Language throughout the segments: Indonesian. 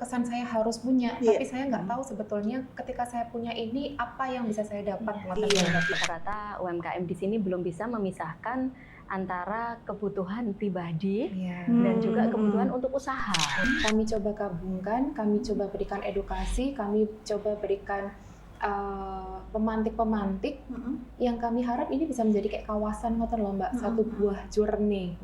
terkesan saya harus punya, Iya. tapi saya nggak tahu sebetulnya ketika saya punya ini apa yang bisa saya dapat. Iya. Rata-rata UMKM di sini belum bisa memisahkan antara kebutuhan pribadi dan juga kebutuhan untuk usaha. Kami coba gabungkan, kami coba berikan edukasi, kami coba berikan pemantik-pemantik yang kami harap ini bisa menjadi kayak kawasan ngoten loh Mbak, satu buah journey.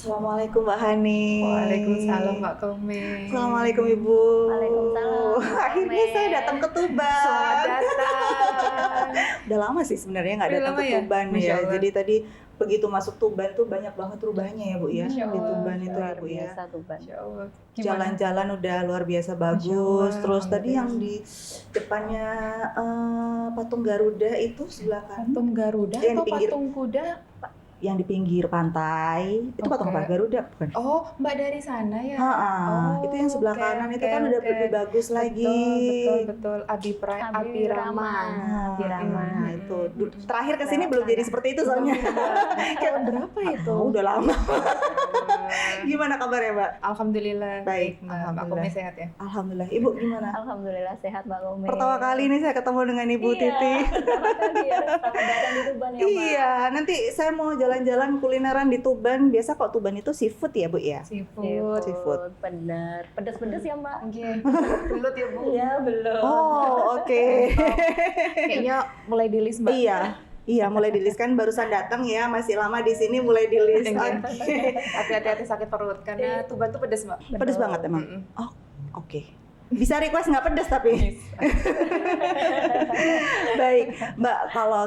Assalamualaikum Mbak Hani. Waalaikumsalam Mbak Komeng. Assalamualaikum Ibu. Waalaikumsalam. Akhirnya saya datang ke Tuban. Selamat datang. Udah lama sih sebenarnya nggak Udah datang lama ke ya? Tuban Masya ya. Allah. Jadi tadi begitu masuk Tuban tuh banyak banget perubahannya ya Bu ya. Masya Di Allah. Tuban itu ya Luar Bu ya. biasa Tuban. Insya Allah. Gimana? Jalan-jalan udah luar biasa Masya bagus. Allah, Terus tadi yang alhamdulillah. di depannya patung Garuda itu sebelah kanan. Patung Garuda Yang atau di pinggir. patung kuda? Yang di pinggir pantai itu patung Oke. apa? Garuda bukan? Oh, Mbak dari sana ya? Ha-ha, itu yang sebelah oke, kanan itu oke, kan udah oke. lebih bagus lagi. Betul. Abirama. Nah, Abirama. nah, itu terakhir ke sini belum jadi seperti itu soalnya. Tahun berapa itu? Oh, udah lama. Gimana kabarnya, Mbak? Alhamdulillah. Baik, Mbak. Mbak alhamdulillah. Komeng sehat ya? Alhamdulillah. Ibu gimana? Alhamdulillah sehat Mbak Komeng. Pertama kali ini saya ketemu dengan Ibu Titi. Pertama kali ya, selamat datang di Tuban ya Mbak. Iya, nanti saya mau jalan-jalan kulineran di Tuban. Biasa kok Tuban itu seafood ya, Bu ya? Seafood. Seafood. Bener. Pedas-pedas ya Mbak? Oke. Belut ya, Bu? Iya belum. Oh, oke. Kayaknya mulai di list, Mbak. Iya, mulai di list kan barusan datang ya, masih lama di sini mulai di list. Iya. Oke. Hati-hati sakit perut karena Tuban tuh pedas, Mbak. Pedes Betul. banget emang. Mm-mm. Oh, oke. Bisa request nggak pedes tapi. Baik, Mbak. Kalau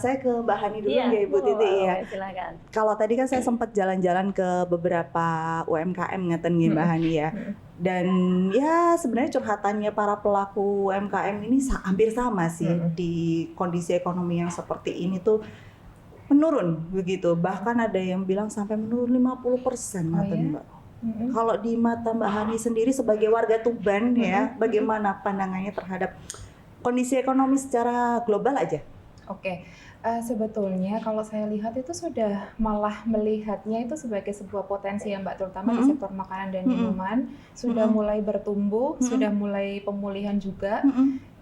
saya ke Mbak Hani dulu ya, Ibu Titi ya. Silakan. Kalau tadi kan saya sempat jalan-jalan ke beberapa UMKM ngeten nggih Mbak Hani ya. Dan ya sebenarnya curhatannya para pelaku UMKM ini hampir sama sih di kondisi ekonomi yang seperti ini tuh menurun begitu. Bahkan ada yang bilang sampai menurun 50% ngeten iya? Mbak. Kalau di mata Mbak Hani sendiri sebagai warga Tuban ya, bagaimana pandangannya terhadap kondisi ekonomi secara global aja? Oke, sebetulnya kalau saya lihat itu sudah malah melihatnya itu sebagai sebuah potensi ya Mbak, terutama di sektor makanan dan minuman sudah mulai bertumbuh, sudah mulai pemulihan juga.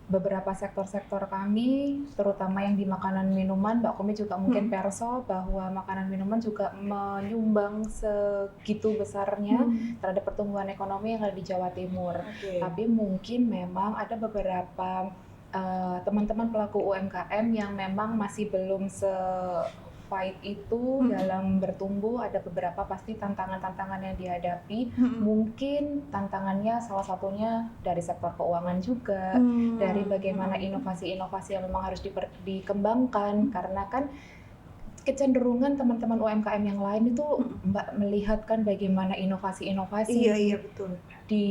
Beberapa sektor-sektor kami, terutama yang di makanan minuman, Mbak Komi juga mungkin perso bahwa makanan minuman juga menyumbang segitu besarnya terhadap pertumbuhan ekonomi yang ada di Jawa Timur. Tapi mungkin memang ada beberapa teman-teman pelaku UMKM yang memang masih belum fight itu dalam bertumbuh. Ada beberapa pasti tantangan-tantangan yang dihadapi. Mungkin tantangannya salah satunya dari sektor keuangan juga, dari bagaimana inovasi-inovasi yang memang harus dikembangkan, karena kan kecenderungan teman-teman UMKM yang lain itu Mbak melihat kan bagaimana inovasi-inovasi Iya betul. di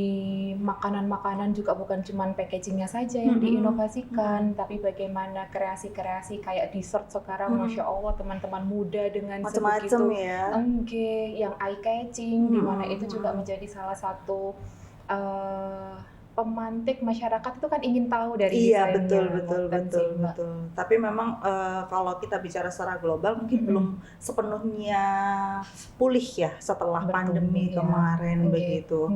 makanan-makanan juga bukan cuma packagingnya saja yang diinovasikan, tapi bagaimana kreasi-kreasi kayak dessert sekarang, Masya Allah teman-teman muda dengan Macam-macam sebegitu ya. yang eye catching, di mana itu juga menjadi salah satu pemantik masyarakat itu kan ingin tahu dari Iya desainnya. betul. Tapi memang kalau kita bicara secara global mungkin belum sepenuhnya pulih ya setelah pandemi kemarin begitu.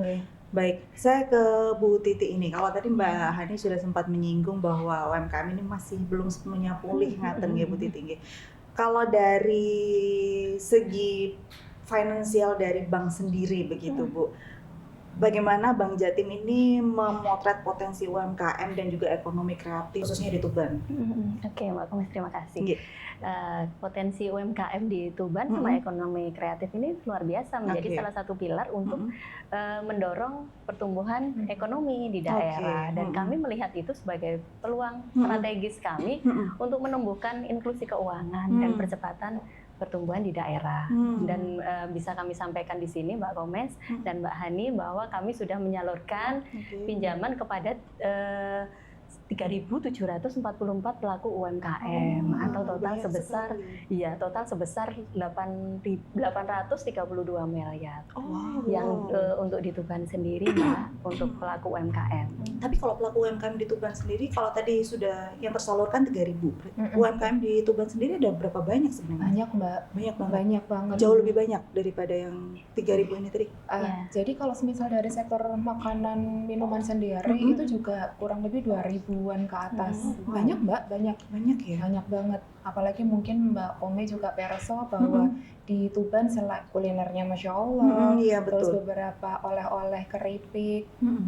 Baik, saya ke Bu Titi ini. Kalau tadi Mbak Hani sudah sempat menyinggung bahwa UMKM ini masih belum sepenuhnya pulih ngaten ya Bu Titi. Kalau dari segi finansial dari bank sendiri begitu Bu, bagaimana Bank Jatim ini memotret potensi UMKM dan juga ekonomi kreatif khususnya di Tuban? Oke Mbak Komis, terima kasih. Iya. Potensi UMKM di Tuban sama ekonomi kreatif ini luar biasa, menjadi salah satu pilar untuk mendorong pertumbuhan ekonomi di daerah. Dan kami melihat itu sebagai peluang strategis kami untuk menumbuhkan inklusi keuangan dan percepatan pertumbuhan di daerah. Dan bisa kami sampaikan di sini Mbak Komes dan Mbak Hani bahwa kami sudah menyalurkan pinjaman kepada 3.744 pelaku UMKM atau total sebesar total sebesar 832 miliar yang untuk di Tuban sendiri Mbak untuk pelaku UMKM. Tapi kalau pelaku UMKM di Tuban sendiri, kalau tadi sudah yang tersalurkan 3.000, UMKM di Tuban sendiri ada berapa banyak sebenarnya? Banyak Mbak, banyak banget. Jauh lebih banyak daripada yang 3.000 ini tadi. Jadi kalau semisal dari sektor makanan minuman sendiri itu juga kurang lebih 2.000-an ke atas. Banyak Mbak, banyak ya. Banyak banget. Apalagi mungkin Mbak Ome juga perso bahwa di Tuban selain kulinernya Masya Allah, terus beberapa oleh-oleh keripik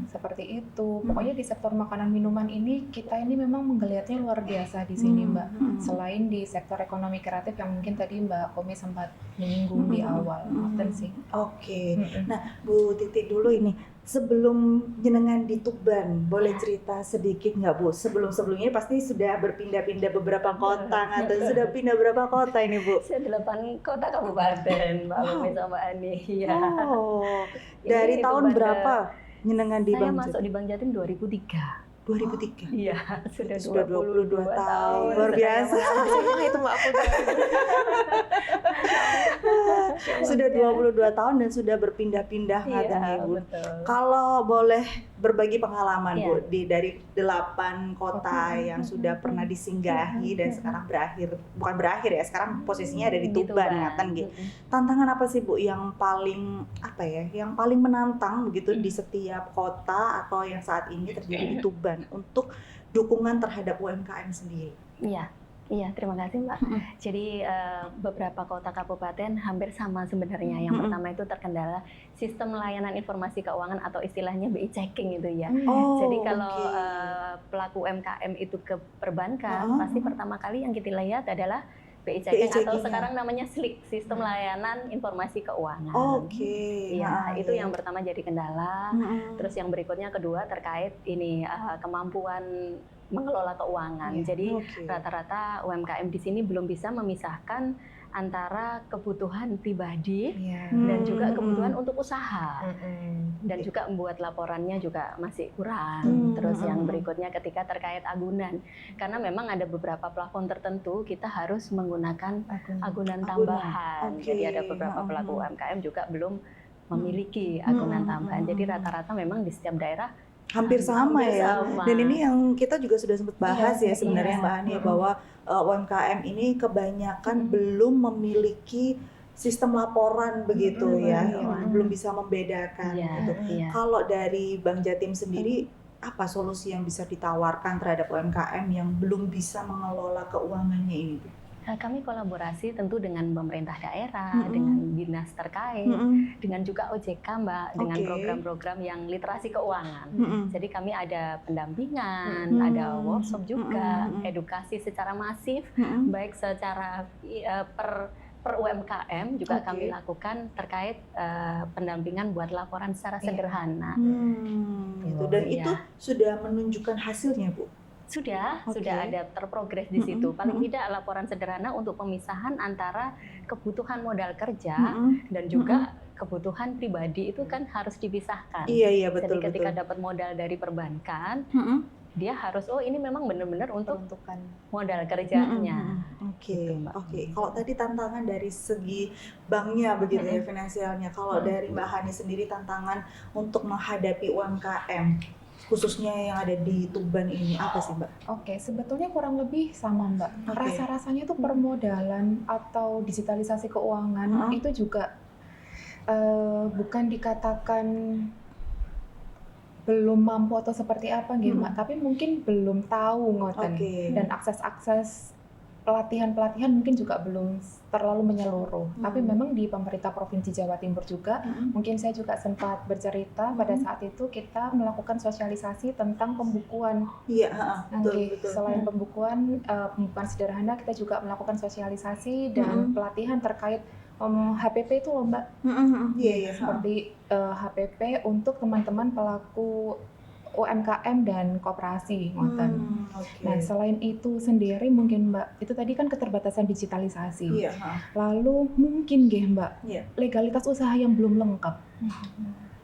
seperti itu. Pokoknya di sektor makanan minuman ini kita ini memang menggeliatnya luar biasa di sini Mbak. Selain di sektor ekonomi kreatif yang mungkin tadi Mbak Ome sempat menyinggung di awal, sih. Oke. Nah Bu Titi dulu ini. Sebelum jenengan di Tuban, boleh cerita sedikit nggak Bu? Sebelumnya pasti sudah berpindah-pindah beberapa kota, atau sudah pindah berapa kota ini Bu? 8 kota kabupaten, Mbak Umi sama Ani. Ya. Dari tahun berapa jenengan di Bang Jatim? Saya masuk di Bang Jatim 2003. 2003? Iya, sudah 22 tahun. Luar biasa. Itu Mbak aku. Sudah 22 tahun dan sudah berpindah-pindah katanya Ibu. Kalau boleh berbagi pengalaman Bu dari 8 kota yang sudah pernah disinggahi dan sekarang bukan berakhir ya, sekarang posisinya ada di Tuban ngaten gitu. Tantangan apa sih Bu yang paling yang paling menantang begitu di setiap kota atau yang saat ini terjadi di Tuban untuk dukungan terhadap UMKM sendiri? Iya, terima kasih Mbak. Jadi beberapa kota kabupaten hampir sama sebenarnya. Yang pertama itu terkendala sistem layanan informasi keuangan atau istilahnya BI checking itu ya. Jadi kalau pelaku UMKM itu ke perbankan, pasti pertama kali yang kita lihat adalah BI checking atau sekarang namanya SLIK, sistem layanan informasi keuangan. Itu yang pertama jadi kendala. Terus yang berikutnya kedua terkait ini kemampuan mengelola keuangan. Jadi rata-rata UMKM di sini belum bisa memisahkan antara kebutuhan pribadi dan juga kebutuhan untuk usaha. Dan juga membuat laporannya juga masih kurang. Terus yang berikutnya ketika terkait agunan. Karena memang ada beberapa plafon tertentu kita harus menggunakan agunan tambahan. Jadi ada beberapa pelaku UMKM juga belum memiliki agunan tambahan. Jadi rata-rata memang di setiap daerah hampir sama ya. Dan ini yang kita juga sudah sempat bahas sebenarnya Mbak Ani bahwa UMKM ini kebanyakan belum memiliki sistem laporan begitu belum bisa membedakan gitu. Kalau dari Bang Jatim sendiri apa solusi yang bisa ditawarkan terhadap UMKM yang belum bisa mengelola keuangannya ini? Kami kolaborasi tentu dengan pemerintah daerah, dengan dinas terkait, dengan juga OJK Mbak, dengan program-program yang literasi keuangan. Jadi kami ada pendampingan, ada workshop juga, edukasi secara masif, baik secara per UMKM juga kami lakukan terkait pendampingan buat laporan secara sederhana. Dan itu sudah menunjukkan hasilnya Bu? Sudah ada terprogres di situ. Paling tidak laporan sederhana untuk pemisahan antara kebutuhan modal kerja dan juga kebutuhan pribadi itu kan harus dipisahkan. Iya betul. Jadi ketika dapat modal dari perbankan, dia harus ini memang benar-benar untuk modal kerjanya. Oke. Kalau tadi tantangan dari segi banknya begitu ya, finansialnya. Kalau dari Mbak Hani sendiri tantangan untuk menghadapi UMKM khususnya yang ada di Tuban ini apa sih Mbak? Sebetulnya kurang lebih sama Mbak. Rasa-rasanya itu permodalan atau digitalisasi keuangan itu juga bukan dikatakan belum mampu atau seperti apa Mbak, tapi mungkin belum tahu ngoten. Dan akses-akses pelatihan-pelatihan mungkin juga belum terlalu menyeluruh. Tapi memang di pemerintah Provinsi Jawa Timur juga, mungkin saya juga sempat bercerita pada saat itu kita melakukan sosialisasi tentang pembukuan. Betul. Selain pembukuan sederhana, kita juga melakukan sosialisasi dan pelatihan terkait HPP itu loh Mbak. Seperti HPP untuk teman-teman pelaku UMKM dan koperasi ngoten. Nah, selain itu sendiri mungkin Mbak, itu tadi kan keterbatasan digitalisasi. Lalu mungkin Mbak, legalitas usaha yang belum lengkap.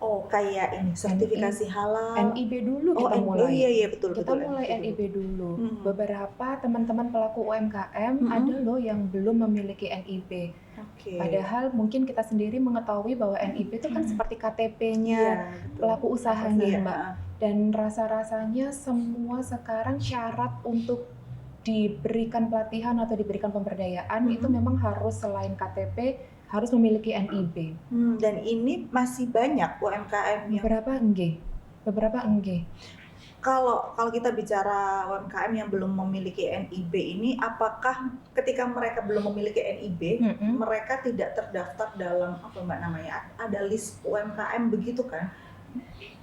Oh, kayak ini sertifikasi halal. NIB dulu Oh, kita mulai. oh iya betul Kita betul. mulai NIB dulu. Beberapa teman-teman pelaku UMKM ada loh yang belum memiliki NIB. Padahal mungkin kita sendiri mengetahui bahwa NIB itu kan seperti KTP-nya pelaku usahanya, Mbak. Dan rasa-rasanya semua sekarang syarat untuk diberikan pelatihan atau diberikan pemberdayaan itu memang harus selain KTP harus memiliki NIB. Dan ini masih banyak UMKM yang beberapa enggak. Kalau kita bicara UMKM yang belum memiliki NIB ini, apakah ketika mereka belum memiliki NIB, mereka tidak terdaftar dalam apa Mbak namanya? Ada list UMKM begitu kan?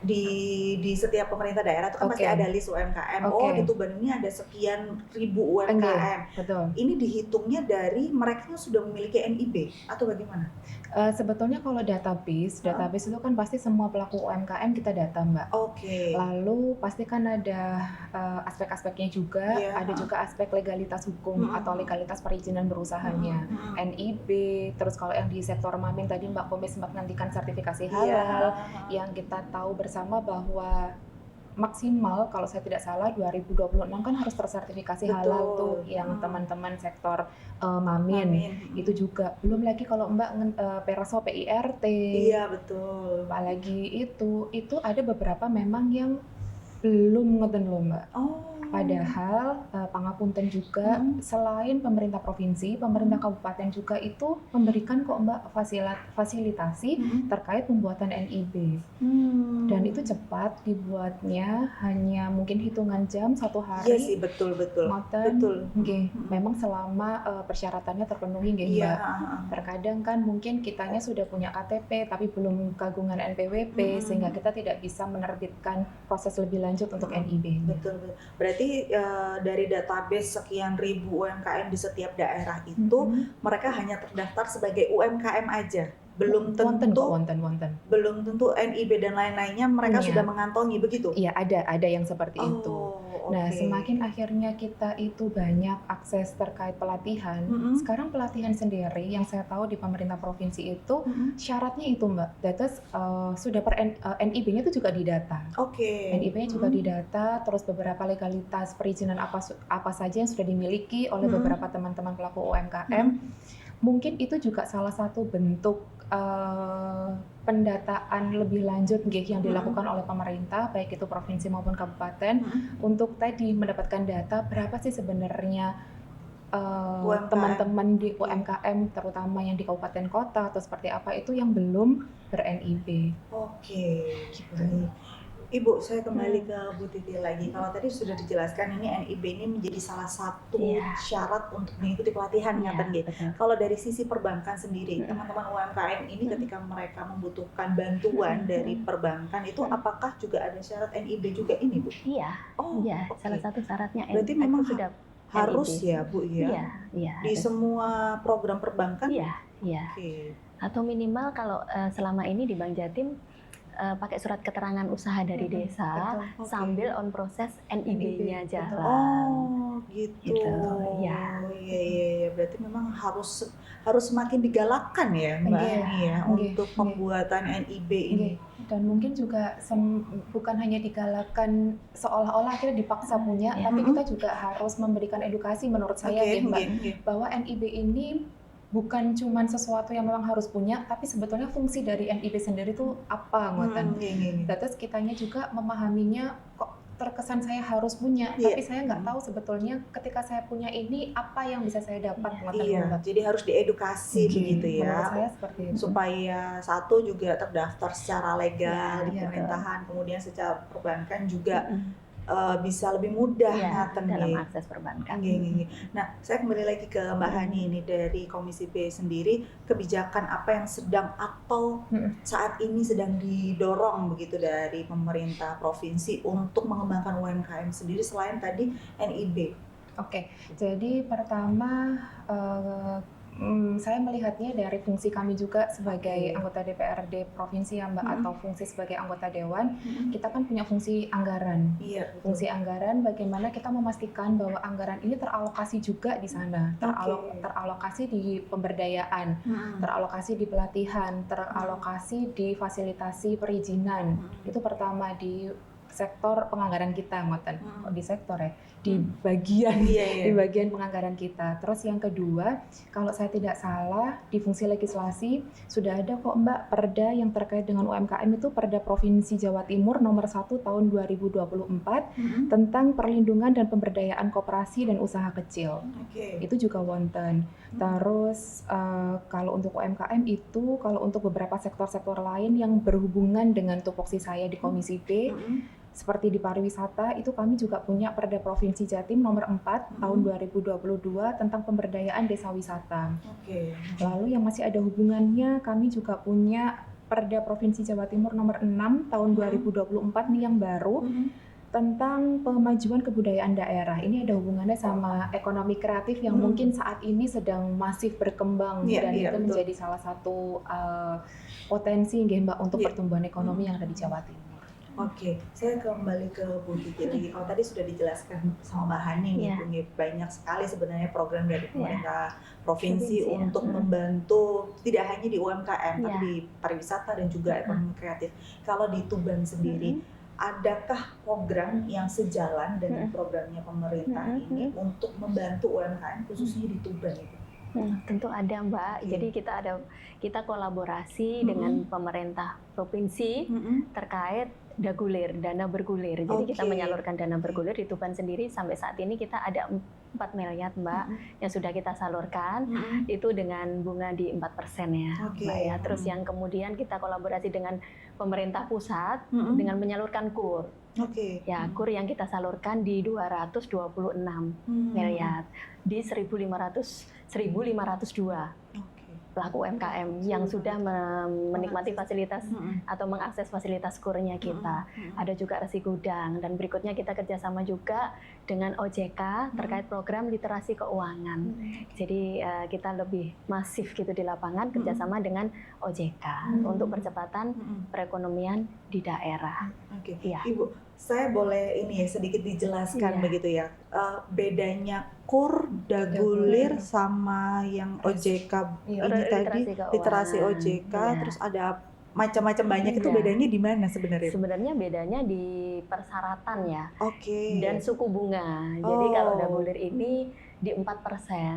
Di setiap pemerintah daerah itu kan pasti ada list UMKM. Oh, di Tuban ini ada sekian ribu UMKM. Betul. Ini dihitungnya dari mereka yang sudah memiliki NIB atau bagaimana? Sebetulnya kalau database itu kan pasti semua pelaku UMKM kita data, Mbak. Lalu pasti kan ada aspek-aspeknya juga, ada juga aspek legalitas hukum atau legalitas perizinan berusahanya, NIB. Terus kalau yang di sektor Mamin tadi Mbak Komis sempat nantikan sertifikasi halal, yang kita tahu bersama bahwa maksimal kalau saya tidak salah 2026 kan harus tersertifikasi halal tuh yang teman-teman sektor Mamin. Itu juga belum lagi kalau Mbak Peraso PIRT. Iya betul. Apalagi itu ada beberapa memang yang belum ngeten loh Mbak. Padahal Pangapunten juga selain pemerintah provinsi, pemerintah kabupaten juga itu memberikan kok Mbak fasilitasi terkait pembuatan NIB. Dan itu cepat dibuatnya, hanya mungkin hitungan jam, 1 hari. Iya sih, betul. Memang selama persyaratannya terpenuhi Mbak. Terkadang kan mungkin kitanya sudah punya KTP tapi belum kagungan NPWP sehingga kita tidak bisa menerbitkan proses lebih lanjut untuk NIB. Betul. Berarti dari database sekian ribu UMKM di setiap daerah itu mereka hanya terdaftar sebagai UMKM aja. Belum tentu NIB dan lain-lainnya mereka sudah mengantongi begitu? Iya, ada yang seperti itu. Nah, semakin akhirnya kita itu banyak akses terkait pelatihan. Sekarang pelatihan sendiri yang saya tahu di pemerintah provinsi itu syaratnya itu Mbak, sudah NIB-nya itu juga didata. NIB-nya juga didata, terus beberapa legalitas perizinan apa saja yang sudah dimiliki oleh beberapa teman-teman pelaku UMKM. Mungkin itu juga salah satu bentuk pendataan lebih lanjut yang dilakukan oleh pemerintah, baik itu provinsi maupun kabupaten, untuk tadi mendapatkan data berapa sih sebenarnya teman-teman di UMKM, terutama yang di kabupaten kota atau seperti apa itu yang belum ber-NIB. Gitu. Ibu, saya kembali ke Bu Titi lagi. Kalau tadi sudah dijelaskan ini NIB ini menjadi salah satu syarat untuk mengikuti pelatihan Kalau dari sisi perbankan sendiri, teman-teman UMKM ini ketika mereka membutuhkan bantuan dari perbankan itu apakah juga ada syarat NIB juga ini, Bu? Iya. Salah satu syaratnya NIB. Berarti memang sudah harus NIB. Ya, Bu ya. Iya. Di semua program perbankan? Iya. Atau minimal kalau selama ini di Bank Jatim pakai surat keterangan usaha dari desa sambil on proses NIB-nya jalan. Gitu. Iya. Berarti memang harus semakin digalakkan ya Mbak untuk pembuatan NIB ini. Dan mungkin juga bukan hanya digalakkan seolah-olah akhirnya dipaksa punya, tapi kita juga harus memberikan edukasi menurut saya Mbak, bahwa NIB ini bukan cuma sesuatu yang memang harus punya, tapi sebetulnya fungsi dari NIB sendiri itu apa, ngoten. Terus kitanya juga memahaminya, kok terkesan saya harus punya, tapi saya nggak tahu sebetulnya ketika saya punya ini apa yang bisa saya dapat, ngoten. Jadi harus diedukasi begitu ya. Menurut saya seperti itu. Supaya satu juga terdaftar secara legal di pemerintahan, kemudian secara perbankan juga bisa lebih mudah dalam akses perbankan. Nah, saya kembali lagi ke Mbak Hani ini dari Komisi B sendiri, kebijakan apa yang sedang atau saat ini sedang didorong begitu dari pemerintah provinsi untuk mengembangkan UMKM sendiri selain tadi NIB? Jadi pertama Saya melihatnya dari fungsi kami juga sebagai anggota DPRD provinsi ya Mbak, atau fungsi sebagai anggota dewan, kita kan punya fungsi anggaran. Iya, fungsi anggaran bagaimana kita memastikan bahwa anggaran ini teralokasi juga di sana, teralokasi di pemberdayaan, teralokasi di pelatihan, teralokasi di fasilitasi perizinan. Itu pertama di sektor penganggaran kita, di sektor ya, di bagian di bagian penganggaran kita. Terus yang kedua, kalau saya tidak salah di fungsi legislasi sudah ada kok Mbak perda yang terkait dengan UMKM, itu Perda Provinsi Jawa Timur nomor 1 tahun 2024 tentang perlindungan dan pemberdayaan koperasi dan usaha kecil. Itu juga wonten. Terus kalau untuk UMKM itu, kalau untuk beberapa sektor-sektor lain yang berhubungan dengan tupoksi saya di Komisi B, seperti di pariwisata, itu kami juga punya Perda Provinsi Jatim nomor 4 tahun 2022 tentang pemberdayaan desa wisata. Lalu yang masih ada hubungannya, kami juga punya Perda Provinsi Jawa Timur nomor 6 tahun 2024 nih yang baru, tentang pemajuan kebudayaan daerah. Ini ada hubungannya sama ekonomi kreatif yang mungkin saat ini sedang masif berkembang, dan itu menjadi salah satu potensi Mbak untuk pertumbuhan ekonomi yang ada di Jawa Timur. Saya kembali ke Bu Titi lagi. Kalau tadi sudah dijelaskan sama Mbak Hani nih, banyak sekali sebenarnya program dari pemerintah provinsi untuk membantu tidak hanya di UMKM, tapi di pariwisata dan juga ekonomi kreatif. Kalau di Tuban sendiri, adakah program yang sejalan dengan programnya pemerintah ini untuk membantu UMKM khususnya di Tuban itu? Tentu ada Mbak. Jadi kita kolaborasi dengan pemerintah provinsi terkait dagulir, dana bergulir. Jadi kita menyalurkan dana bergulir di Tuban sendiri. Sampai saat ini kita ada 4 miliar Mbak yang sudah kita salurkan, itu dengan bunga di 4% ya Mbak ya. Terus yang kemudian kita kolaborasi dengan pemerintah pusat dengan menyalurkan KUR. Ya, KUR yang kita salurkan di 226 miliar di 1.502 pelaku UMKM yang sudah menikmati fasilitas atau mengakses fasilitas KUR-nya kita. Ada juga resi gudang, dan berikutnya kita kerjasama juga dengan OJK terkait program literasi keuangan. Jadi kita lebih masif gitu di lapangan kerjasama dengan OJK untuk percepatan perekonomian di daerah. Ibu, saya boleh ini sedikit dijelaskan begitu ya, bedanya KUR, dagulir sama yang OJK ini tadi, literasi OJK, terus ada macam-macam banyak, itu bedanya di mana sebenarnya? Sebenarnya bedanya di persyaratan ya, dan suku bunga. Jadi kalau dagulir ini di 4%,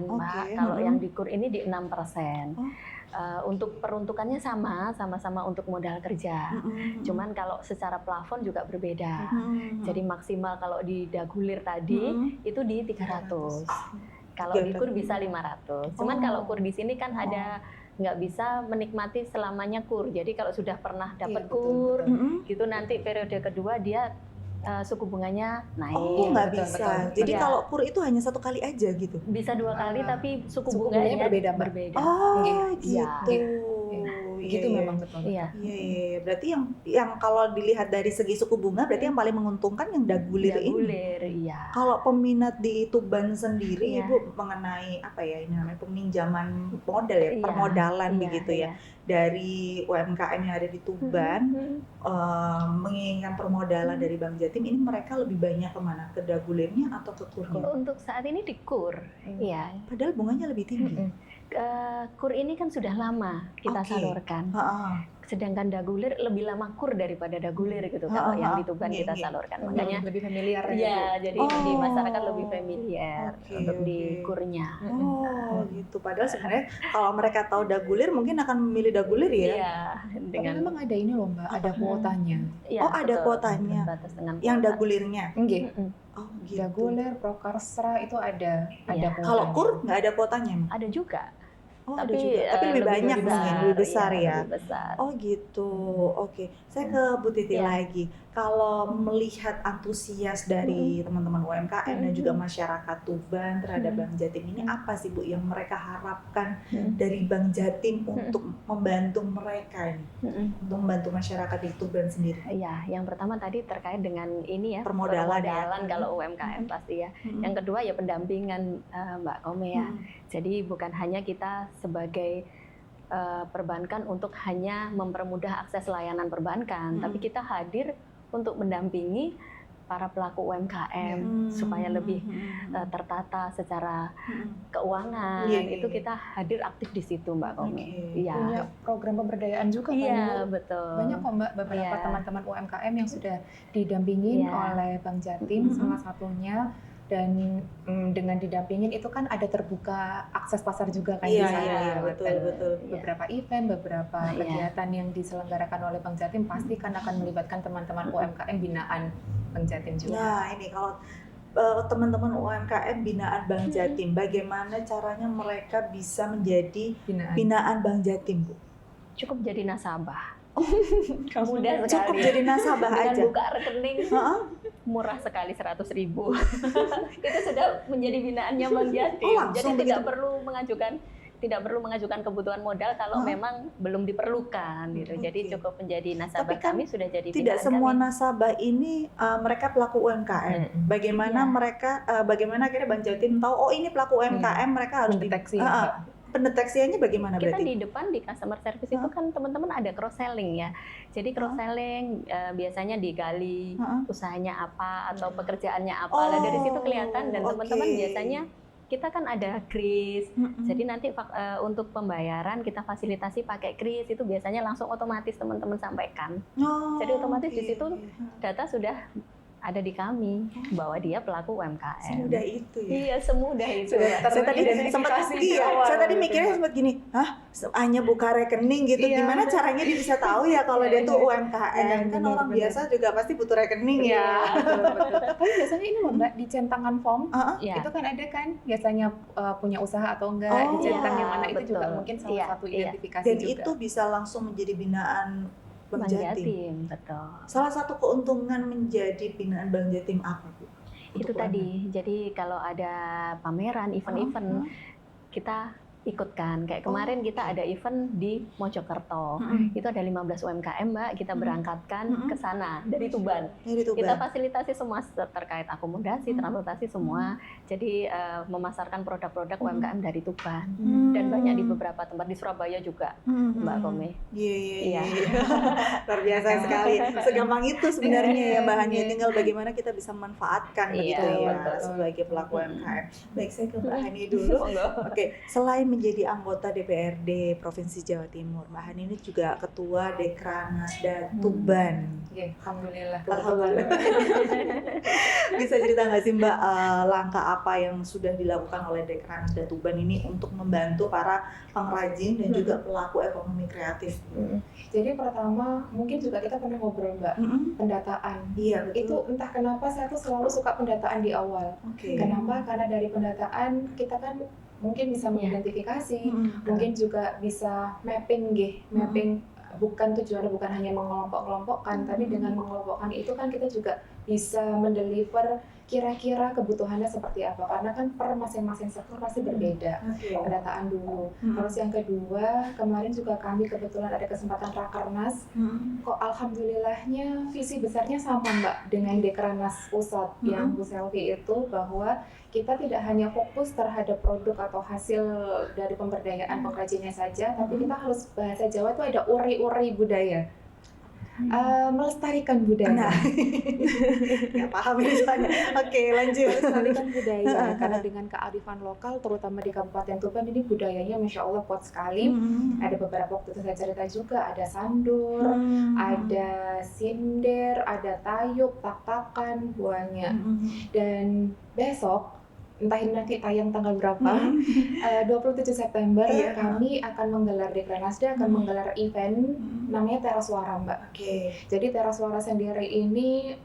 Mbak. Kalau yang di KUR ini di 6%. Untuk peruntukannya sama-sama untuk modal kerja. Cuman kalau secara plafon juga berbeda. Jadi maksimal kalau di dagulir tadi itu di 300. Kalau di KUR bisa 500. Cuman kalau KUR di sini kan ada nggak bisa menikmati selamanya KUR. Jadi kalau sudah pernah dapat KUR, gitu nanti periode kedua dia suku bunganya naik. Nggak bisa. Jadi kalau KUR itu hanya 1 kali aja gitu? Bisa 2 kali, tapi suku bunganya berbeda. Gitu memang betul. Berarti yang kalau dilihat dari segi suku bunga, berarti yang paling menguntungkan yang dagulir ini. Kalau peminat di Tuban sendiri, Ibu, mengenai apa ya ini namanya peminjaman modal ya, permodalan begitu ya, dari UMKM yang ada di Tuban, menginginkan permodalan dari Bank Jatim, ini mereka lebih banyak kemana? Ke dagulirnya atau ke KUR-nya? Untuk saat ini di KUR, Padahal bunganya lebih tinggi. KUR ini kan sudah lama kita salurkan. Sedangkan dagulir lebih lama KUR daripada dagulir gitu. Kalau yang di Tuban kita salurkan, makanya lebih familiar. Jadi di masyarakat lebih familiar untuk di KUR-nya. Gitu. Padahal sebenarnya kalau mereka tahu dagulir mungkin akan memilih dagulir ya. Tapi memang ada ini loh Mbak, ada kuotanya. Ada kuotanya. Yang dagulirnya. Gitu. Dagulir, Prokarsra itu ada kuotanya. Kalau KUR nggak ada kuotanya? Ada juga. Tapi lebih banyak mungkin, lebih besar ya. Lebih besar. Gitu. Saya ke Bu Titi lagi. kalau melihat antusias dari teman-teman UMKM dan juga masyarakat Tuban terhadap Bank Jatim ini, apa sih Bu yang mereka harapkan dari Bank Jatim untuk membantu mereka ini, untuk membantu masyarakat di Tuban sendiri? Ya, yang pertama tadi terkait dengan ini ya, permodalan kalau UMKM pasti ya. Yang kedua ya pendampingan Mbak Kome ya. Jadi bukan hanya kita sebagai perbankan untuk hanya mempermudah akses layanan perbankan, tapi kita hadir untuk mendampingi para pelaku UMKM supaya lebih tertata secara keuangan. Itu kita hadir aktif di situ Mbak Kome. Iya. Punya program pemberdayaan juga kan? Iya, betul. Banyak kok Mbak beberapa teman-teman UMKM yang sudah didampingin oleh Bank Jatim salah satunya. Dan dengan didampingin itu kan ada terbuka akses pasar juga kan di sana. Betul. Beberapa event, beberapa kegiatan yang diselenggarakan oleh Bank Jatim pasti kan akan melibatkan teman-teman UMKM binaan Bank Jatim juga. Nah, ini kalau teman-teman UMKM binaan Bank Jatim, bagaimana caranya mereka bisa menjadi binaan Bank Jatim, Bu? Cukup jadi nasabah. Mudah sekali. Cukup jadi nasabah dengan aja. Buka rekening murah sekali 100.000. Itu sudah menjadi binaannya Bank Jatim. Jadi tidak perlu mengajukan kebutuhan modal kalau memang belum diperlukan gitu. Jadi cukup menjadi nasabah. Tapi kan kami sudah jadi binaan. Tidak semua nasabah ini mereka pelaku UMKM. Bagaimana bagaimana akhirnya Bank Jatim tahu oh ini pelaku UMKM, mereka harus deteksi. Pendeteksiannya bagaimana kita berarti? Di depan di customer service itu kan teman-teman ada cross selling ya. Jadi cross selling biasanya digali usahanya apa atau pekerjaannya apa. Lah dari situ kelihatan dan teman-teman biasanya kita kan ada kris. Jadi nanti untuk pembayaran kita fasilitasi pakai kris, itu biasanya langsung otomatis teman-teman sampaikan. Jadi otomatis di situ data sudah ada di kami bahwa dia pelaku UMKM. Semudah itu ya? Iya, semudah itu. Saya tadi mikirnya sempat gini, hanya buka rekening gitu, gimana caranya dia bisa tahu ya kalau dia tuh UMKM? Kan orang biasa juga pasti butuh rekening ya. Betul. Tapi biasanya ini loh Mbak, di centangan form, itu kan ada kan biasanya punya usaha atau enggak, dicentang yang mana itu juga mungkin salah satu identifikasi dan juga. Dan itu bisa langsung menjadi binaan Bank Jatim. Betul. Salah satu keuntungan menjadi binaan Bank Jatim apa, Bu? Itu tadi. Jadi kalau ada pameran, event-event, kita ikutkan. Kayak kemarin kita ada event di Mojokerto. Itu ada 15 UMKM, Mbak, kita berangkatkan ke sana dari Tuban. Kita fasilitasi semua terkait akomodasi, transportasi semua. Jadi memasarkan produk-produk UMKM dari Tuban. Dan banyak di beberapa tempat di Surabaya juga, Mbak Kome. Iya. Luar biasa sekali. Segampang itu sebenarnya ya bahannya. Tinggal bagaimana kita bisa memanfaatkan begitu ya sebagai pelaku UMKM. Baik, saya ke Mbak Hani dulu. Oke, selain menjadi anggota DPRD Provinsi Jawa Timur, Mbak Hani ini juga Ketua Dekranasda Tuban. Alhamdulillah. Bisa cerita nggak sih Mbak langkah apa yang sudah dilakukan oleh Dekranasda Tuban ini untuk membantu para pengrajin dan juga pelaku ekonomi kreatif? Jadi pertama mungkin juga kita pernah ngobrol Mbak, pendataan. Iya, betul. Itu entah kenapa saya tuh selalu suka pendataan di awal. Kenapa? Karena dari pendataan kita kan mungkin bisa mengidentifikasi, mungkin juga bisa mapping bukan tujuannya bukan hanya mengelompok-kelompokkan, tapi dengan mengelompokkan itu kan kita juga bisa mendeliver kira-kira kebutuhannya seperti apa, karena kan per masing-masing sektor pasti berbeda. Pendataan dulu. Terus yang kedua, kemarin juga kami kebetulan ada kesempatan rakernas. Kok alhamdulillahnya visi besarnya sama Mbak dengan Dekranasda Pusat yang Bu Selvi itu, bahwa kita tidak hanya fokus terhadap produk atau hasil dari pemberdayaan pengrajinnya saja, tapi kita harus bahasa Jawa itu ada uri-uri budaya. Melestarikan budaya. Nggak paham misalnya. Oke, lanjut. Melestarikan budaya, karena dengan kearifan lokal, terutama di Kabupaten Tuban ini budayanya Masya Allah kuat sekali. Ada beberapa waktu itu saya cerita juga, ada sandur, ada sinder, ada tayub, tak-takan, buahnya. Dan besok, entah ini nanti tayang tanggal berapa, 27 September kami akan menggelar Dekranasda akan menggelar event namanya Teras Suara Mbak. Jadi Teras Suara sendiri ini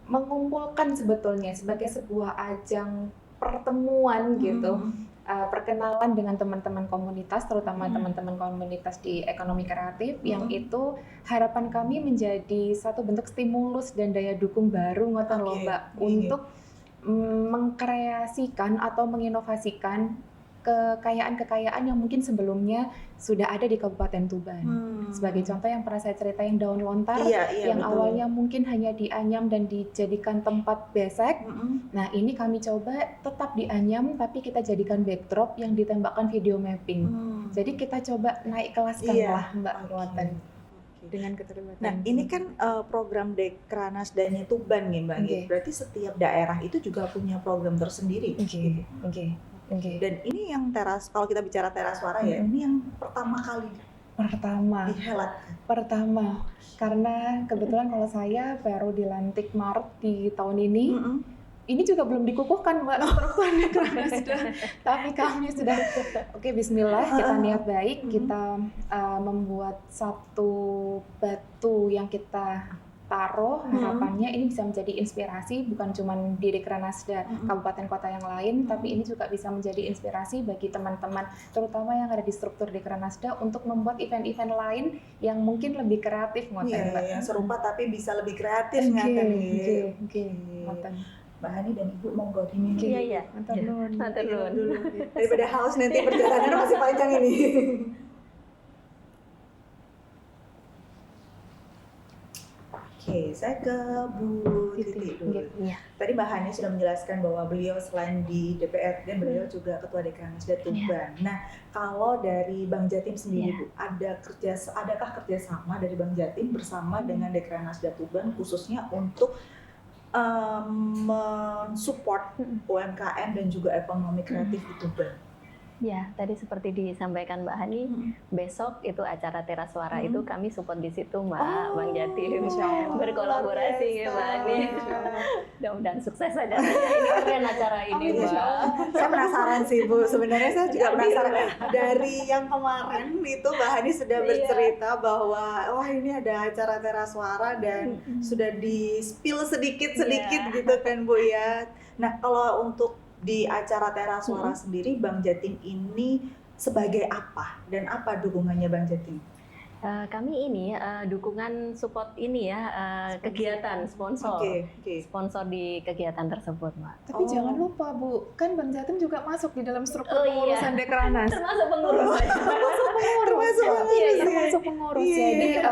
mengumpulkan sebetulnya sebagai sebuah ajang pertemuan gitu, perkenalan dengan teman-teman komunitas, terutama teman-teman komunitas di ekonomi kreatif, yang itu harapan kami menjadi satu bentuk stimulus dan daya dukung baru ngoten lho Mbak, untuk mengkreasikan atau menginovasikan kekayaan-kekayaan yang mungkin sebelumnya sudah ada di Kabupaten Tuban. Sebagai contoh yang pernah saya cerita yang daun lontar, yang betul. Awalnya mungkin hanya dianyam dan dijadikan tempat besek. Nah ini kami coba tetap dianyam, tapi kita jadikan backdrop yang ditembakkan video mapping. Jadi kita coba naik kelaskan lah Mbak Ruatan. Dengan keterlibatan. Nah ini kan program Dekranasdanya Tuban ya Mbak. Berarti setiap daerah itu juga punya program tersendiri. Dan ini yang teras, kalau kita bicara teras suara ya, ini yang pertama kali dihelat. Karena kebetulan kalau saya baru dilantik Maret di tahun ini. Ini juga belum dikukuhkan Mbak strukturnya karena sudah, tapi kami sudah oke, bismillah, kita niat baik, kita membuat satu batu yang kita taruh, harapannya ini bisa menjadi inspirasi bukan cuma di Dekranasda kabupaten kota yang lain, tapi ini juga bisa menjadi inspirasi bagi teman-teman terutama yang ada di struktur Dekranasda untuk membuat event-event lain yang mungkin lebih kreatif ngoten Mbak. Yang serupa tapi bisa lebih kreatif ngoten. Mbak Hani dan Ibu monggo diminum. Iya. Matur nuwun. Daripada haus nanti perjalanan masih panjang ini. Oke, saya ke Bu Titi dulu. Tadi Mbak Hani sudah menjelaskan bahwa beliau selain di DPRD, beliau juga Ketua Dekranasda Tuban. Nah, kalau dari Bang Jatim sendiri Bu, adakah kerjasama dari Bang Jatim bersama dengan Dekranasda Tuban khususnya untuk mensupport UMKM dan juga ekonomi kreatif di Tuban? Ya, tadi seperti disampaikan Mbak Hani, besok itu acara Teras Suara itu kami support di situ Mbak, Bang Jatim, berkolaborasi Mbak Hani. Mudah-mudahan sukses saja. Ini keren acara ini Mbak. Saya penasaran sih Bu, sebenarnya saya juga penasaran. Dari yang kemarin itu Mbak Hani sudah bercerita bahwa wah ini ada acara Teras Suara dan sudah di-spill sedikit-sedikit gitu kan Bu ya. Nah kalau untuk di acara Teras Suara sendiri, Bang Jatim ini sebagai apa dan apa dukungannya Bang Jatim? Kami ini dukungan support ini ya, kegiatan sponsor. Sponsor di kegiatan tersebut, Mbak. Tapi jangan lupa Bu, kan Bang Jatim juga masuk di dalam struktur pengurusan Dekranas. Termasuk pengurus. Termasuk pengurus. Jadi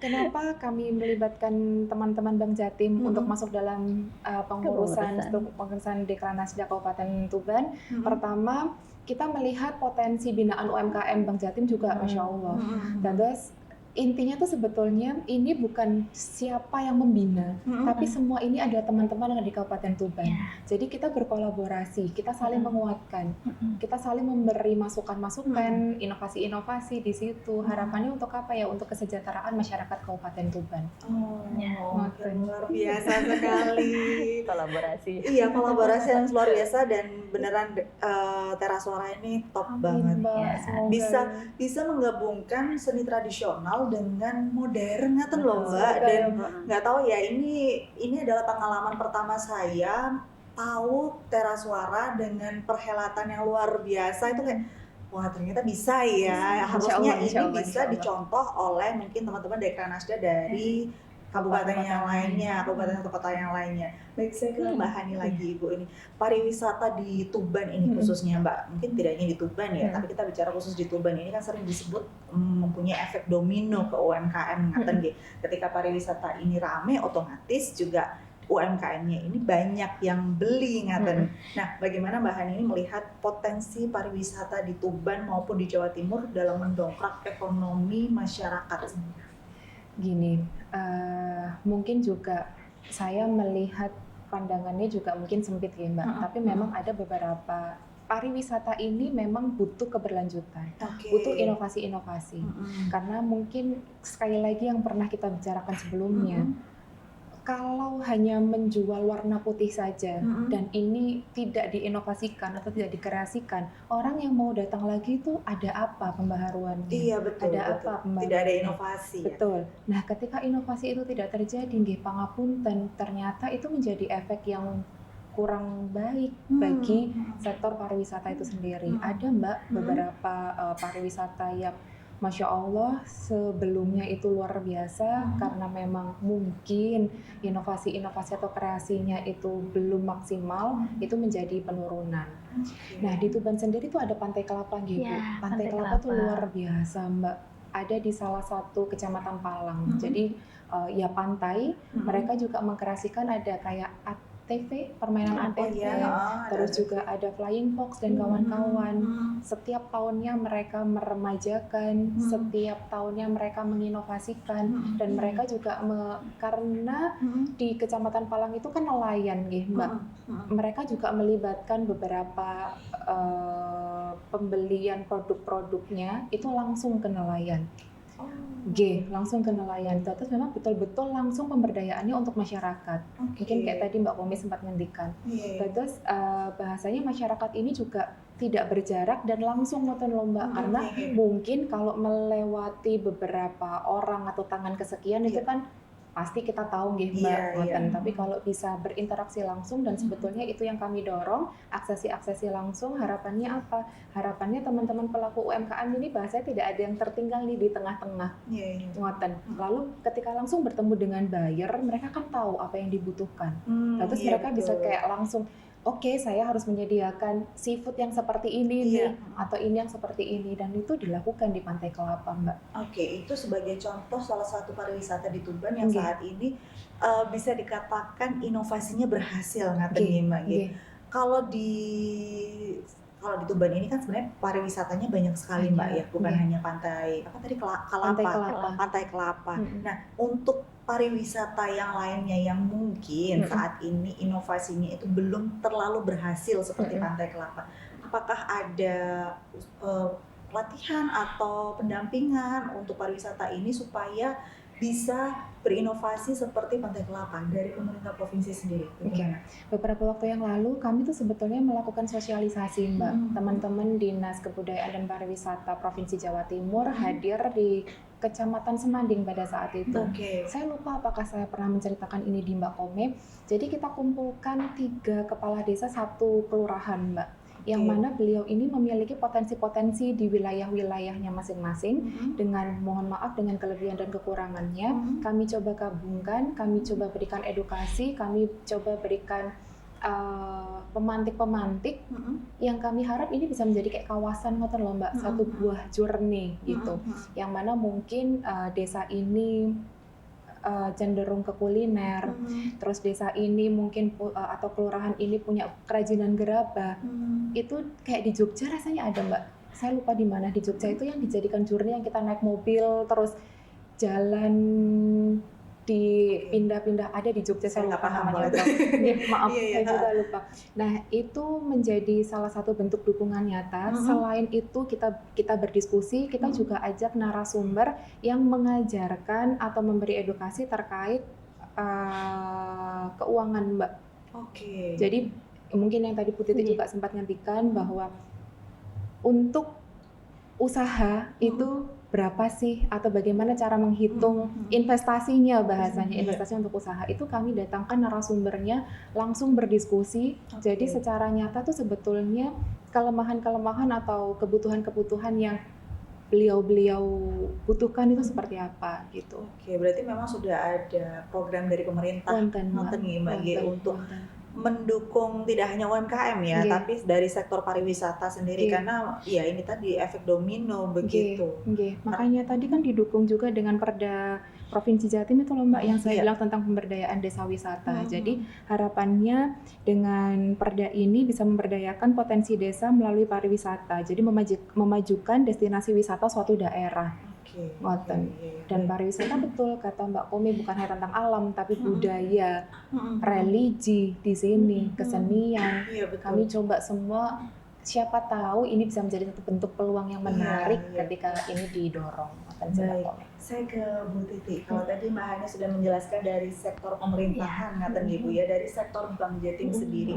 kenapa kami melibatkan teman-teman Bang Jatim untuk masuk dalam pengurusan Dekranasda Kabupaten Tuban? Pertama, kita melihat potensi binaan UMKM Bang Jatim juga Masya Allah. Dan terus intinya tuh sebetulnya ini bukan siapa yang membina, tapi semua ini adalah teman-teman yang ada di Kabupaten Tuban. Jadi kita berkolaborasi, kita saling menguatkan, kita saling memberi masukan-masukan, inovasi-inovasi di situ. Harapannya untuk apa ya? Untuk kesejahteraan masyarakat Kabupaten Tuban. Luar biasa sekali. Kolaborasi. Iya, kolaborasi yang luar biasa dan beneran Teras Suara ini top banget. Bisa menggabungkan seni tradisional dengan modern ngaten loh Mbak. Dan nggak tahu ya, ini adalah pengalaman pertama saya tahu Teras Suara dengan perhelatan yang luar biasa. Itu kayak wah ternyata bisa ya. Harusnya ini bisa dicontoh oleh mungkin teman-teman Dekranasda dari kabupaten yang lainnya, kabupaten atau kota yang lainnya. Baik, saya ke Mbak Hani lagi Ibu ini. Pariwisata di Tuban ini khususnya Mbak, mungkin tidak hanya di Tuban ya, tapi kita bicara khusus di Tuban ini kan sering disebut mempunyai efek domino ke UMKM ngaten nggih. Ketika pariwisata ini rame, otomatis juga UMKM-nya ini banyak yang beli ngaten. Nah, bagaimana Mbak Hani ini melihat potensi pariwisata di Tuban maupun di Jawa Timur dalam mendongkrak ekonomi masyarakat? Gini, mungkin juga saya melihat pandangannya juga mungkin sempit ya Mbak, tapi memang ada beberapa pariwisata ini memang butuh keberlanjutan, butuh inovasi-inovasi. Karena mungkin sekali lagi yang pernah kita bicarakan sebelumnya, kalau hanya menjual warna putih saja dan ini tidak diinovasikan atau tidak dikreasikan, orang yang mau datang lagi itu ada apa pembaharuannya? Iya betul. Apa pembaharuannya? Tidak ada inovasi. Betul. Ya? Nah, ketika inovasi itu tidak terjadi, nggih pangapunten, ternyata itu menjadi efek yang kurang baik bagi sektor pariwisata itu sendiri. Ada Mbak beberapa pariwisata yang Masya Allah sebelumnya itu luar biasa karena memang mungkin inovasi-inovasi atau kreasinya itu belum maksimal, itu menjadi penurunan. Nah di Tuban sendiri tuh ada Pantai Kelapa gitu. Ya, Pantai Kelapa tuh luar biasa Mbak. Ada di salah satu kecamatan Palang. Jadi ya pantai, mereka juga mengkreasikan ada kayak ATV, permainan ATV, terus juga ada flying fox dan kawan-kawan. Setiap tahunnya mereka meremajakan, setiap tahunnya mereka menginovasikan, dan mereka juga karena di Kecamatan Palang itu kan nelayan, Mbak. Mereka juga melibatkan beberapa pembelian produk-produknya itu langsung ke nelayan. Langsung ke nelayan. Terus memang betul-betul langsung pemberdayaannya untuk masyarakat. Mungkin kayak tadi Mbak Komi sempat ngendikan. Terus bahasanya masyarakat ini juga tidak berjarak dan langsung nonton lomba karena mungkin kalau melewati beberapa orang atau tangan kesekian itu kan pasti kita tahu Mbak. Tapi kalau bisa berinteraksi langsung dan sebetulnya itu yang kami dorong, aksesi langsung. Harapannya apa? Harapannya teman-teman pelaku UMKM ini bahasanya tidak ada yang tertinggal nih di tengah-tengah. Lalu ketika langsung bertemu dengan buyer, mereka kan tahu apa yang dibutuhkan. Terus mereka bisa kayak langsung, oke, saya harus menyediakan seafood yang seperti ini nih, atau ini yang seperti ini, dan itu dilakukan di Pantai Kelapa, Mbak. Itu sebagai contoh salah satu pariwisata di Tuban yang saat ini bisa dikatakan inovasinya berhasil, Mbak. Kalau di Tuban ini kan sebenarnya pariwisatanya banyak sekali, Mbak ya, bukan hanya pantai Pantai Kelapa. Nah, untuk pariwisata yang lainnya yang mungkin saat ini inovasinya itu belum terlalu berhasil seperti Pantai Kelapa, apakah ada pelatihan atau pendampingan untuk pariwisata ini supaya bisa berinovasi seperti Pantai Kelapa dari pemerintah provinsi sendiri? Beberapa waktu yang lalu kami tuh sebetulnya melakukan sosialisasi, Mbak. Teman-teman Dinas Kebudayaan dan Pariwisata Provinsi Jawa Timur hadir di Kecamatan Semanding pada saat itu. Saya lupa apakah saya pernah menceritakan ini di Mbak Kome. Jadi kita kumpulkan 3 kepala desa 1 kelurahan, Mbak. Yang mana beliau ini memiliki potensi-potensi di wilayah-wilayahnya masing-masing dengan mohon maaf dengan kelebihan dan kekurangannya. Kami coba gabungkan, kami coba berikan edukasi, kami coba berikan pemantik-pemantik yang kami harap ini bisa menjadi kayak kawasan ngoten loh Mbak, satu buah journey gitu. Yang mana mungkin desa ini cenderung ke kuliner, terus desa ini mungkin atau kelurahan ini punya kerajinan gerabah. Itu kayak di Jogja rasanya ada, Mbak. Saya lupa di mana di Jogja itu yang dijadikan journey yang kita naik mobil terus jalan dipindah-pindah, ada di Jogja, saya lupa namanya. Maaf, saya juga lupa. Nah, itu menjadi salah satu bentuk dukungan nyata. Selain itu kita berdiskusi, kita juga ajak narasumber yang mengajarkan atau memberi edukasi terkait keuangan, Mbak. Jadi mungkin yang tadi Putri juga sempat nyampaikan bahwa untuk usaha itu berapa sih atau bagaimana cara menghitung investasinya, bahasanya investasi untuk usaha itu kami datangkan narasumbernya langsung berdiskusi. Jadi secara nyata tuh sebetulnya kelemahan-kelemahan atau kebutuhan-kebutuhan yang beliau butuhkan itu seperti apa gitu. Berarti memang sudah ada program dari pemerintah untuk mendukung tidak hanya UMKM ya, tapi dari sektor pariwisata sendiri karena ya ini tadi efek domino begitu. Makanya tadi kan didukung juga dengan Perda Provinsi Jatim itu loh Mbak yang saya bilang tentang pemberdayaan desa wisata. Jadi harapannya dengan perda ini bisa memberdayakan potensi desa melalui pariwisata. Jadi memajukan destinasi wisata suatu daerah. Dan pariwisata betul kata Mbak Komi bukan hanya tentang alam tapi budaya, religi di sini, kesenian. Kami coba semua, siapa tahu ini bisa menjadi satu bentuk peluang yang menarik ketika ini didorong. Saya ke Bu Titi. Kalau tadi Mbak Hana sudah menjelaskan dari sektor pemerintahan, dari sektor Bank Jatim sendiri,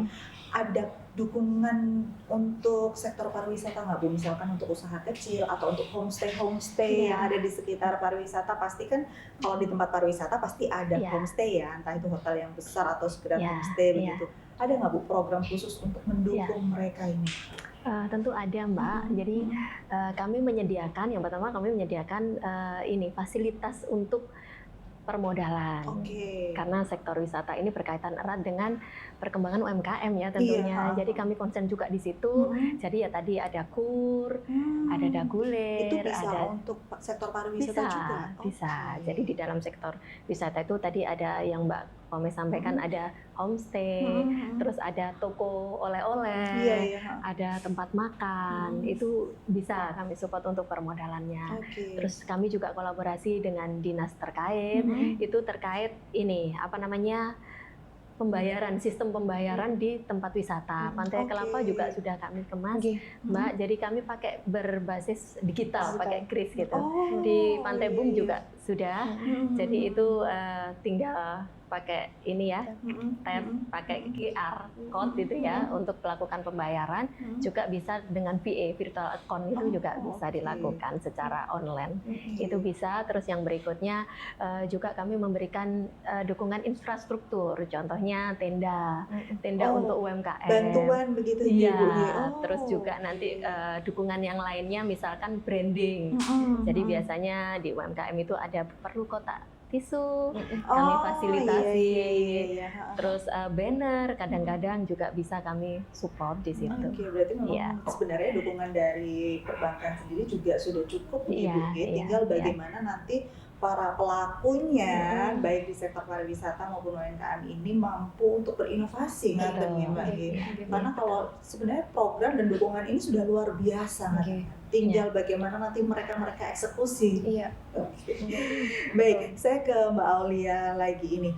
ada dukungan untuk sektor pariwisata nggak Bu? Misalkan untuk usaha kecil atau untuk homestay yang ada di sekitar pariwisata, pasti kan kalau di tempat pariwisata pasti ada homestay ya, entah itu hotel yang besar atau sekedar homestay begitu. ada nggak Bu program khusus untuk mendukung mereka ini? Tentu ada Mbak. Jadi kami menyediakan, yang pertama kami menyediakan ini fasilitas untuk permodalan. Karena sektor wisata ini berkaitan erat dengan perkembangan UMKM ya tentunya. Jadi kami konsen juga di situ. Jadi ya tadi ada KUR, ada Dagulir, itu bisa ada untuk sektor pariwisata juga. Bisa. Jadi di dalam sektor wisata itu tadi ada yang Mbak Pome sampaikan, ada homestay, terus ada toko oleh-oleh, ada tempat makan, itu bisa kami support untuk permodalannya. Terus kami juga kolaborasi dengan dinas terkait, itu terkait ini apa namanya pembayaran, sistem pembayaran di tempat wisata. Pantai Kelapa juga sudah kami kemas, Mbak. Jadi kami pakai berbasis digital, pakai kris gitu. Di Pantai Bum juga sudah. Jadi itu tinggal pakai ini ya, tap, pakai QR code itu ya untuk melakukan pembayaran. Juga bisa dengan VA, virtual account itu juga bisa dilakukan secara online. Itu bisa. Terus yang berikutnya juga kami memberikan dukungan infrastruktur, contohnya tenda untuk UMKM. Bantuan begitu ya, Bu. Terus juga nanti dukungan yang lainnya, misalkan branding. Jadi biasanya di UMKM itu ada perlu kotak tisu, kami fasilitasi, terus banner kadang-kadang juga bisa kami support di situ. Berarti memang sebenarnya dukungan dari perbankan sendiri juga sudah cukup, tinggal bagaimana nanti para pelakunya baik di sektor pariwisata maupun UMKM ini mampu untuk berinovasi, karena kalau sebenarnya program dan dukungan ini sudah luar biasa, tinggal bagaimana nanti mereka eksekusi. Baik, saya ke Mbak Aulia lagi ini.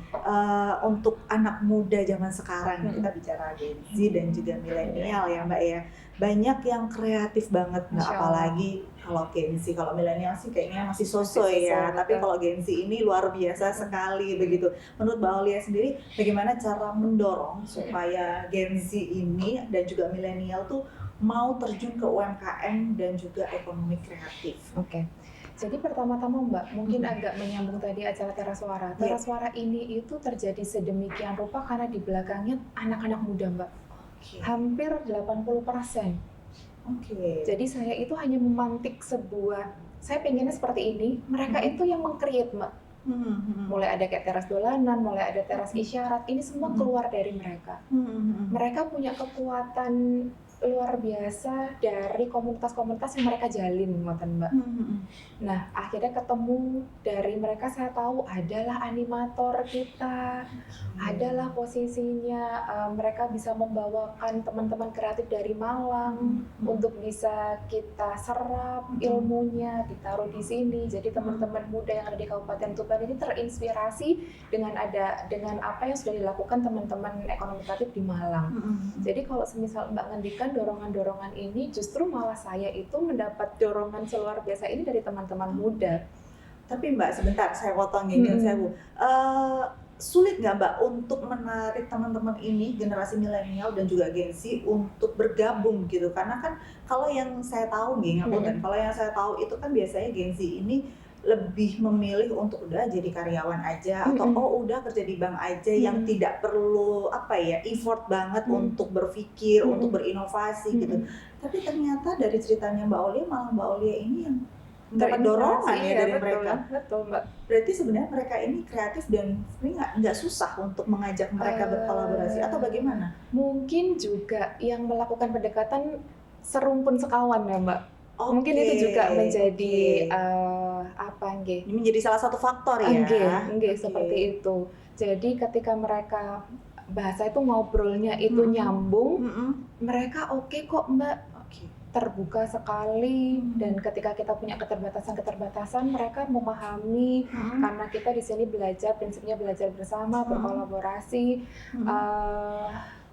Untuk anak muda zaman sekarang, kita bicara Gen Z dan juga milenial ya Mbak ya. Banyak yang kreatif banget, apalagi kalau Gen Z, kalau milenial sih kayaknya masih sosoy ya. Tapi kalau Gen Z ini luar biasa sekali begitu. Menurut Mbak Aulia sendiri, bagaimana cara mendorong supaya Gen Z ini dan juga milenial tuh mau terjun ke UMKM dan juga ekonomi kreatif? Jadi pertama-tama Mbak, mungkin agak menyambung tadi acara Teras Suara. Teras Suara ini itu terjadi sedemikian rupa karena di belakangnya anak-anak muda Mbak. Hampir 80%. Jadi saya itu hanya memantik saya pengennya seperti ini, mereka itu yang meng-create Mbak. Mulai ada kayak teras dolanan, mulai ada teras isyarat, ini semua keluar dari mereka. Mereka punya kekuatan luar biasa dari komunitas-komunitas yang mereka jalin, Mbak. Nah, akhirnya ketemu dari mereka, saya tahu adalah animator kita, adalah posisinya mereka bisa membawakan teman-teman kreatif dari Malang untuk bisa kita serap ilmunya, ditaruh di sini. Jadi teman-teman muda yang ada di Kabupaten Tuban ini terinspirasi dengan apa yang sudah dilakukan teman-teman ekonomi kreatif di Malang. Jadi kalau semisal Mbak ngendikan dorongan-dorongan ini, justru malah saya itu mendapat dorongan seluar biasa ini dari teman-teman muda. Tapi Mbak, sebentar saya potong saya Bu. Sulit nggak Mbak untuk menarik teman-teman ini, generasi milenial dan juga Gen Z untuk bergabung gitu? Karena kan kalau yang saya tahu kalau yang saya tahu itu kan biasanya Gen Z ini lebih memilih untuk udah jadi karyawan aja atau udah kerja di bank aja yang tidak perlu effort banget untuk berpikir, untuk berinovasi gitu. Tapi ternyata dari ceritanya Mbak Aulia, malah Mbak Aulia ini yang mendapat dorongan dari mereka. Betul Mbak. Berarti sebenarnya mereka ini kreatif dan sebenarnya nggak susah untuk mengajak mereka berkolaborasi atau bagaimana? Mungkin juga yang melakukan pendekatan serumpun sekawan ya Mbak. Mungkin itu juga menjadi menjadi salah satu faktor ya. Seperti itu. Jadi ketika mereka bahasa itu ngobrolnya itu nyambung, mereka oke kok Mbak, terbuka sekali. Dan ketika kita punya keterbatasan, mereka memahami karena kita di sini belajar, prinsipnya belajar bersama, berkolaborasi.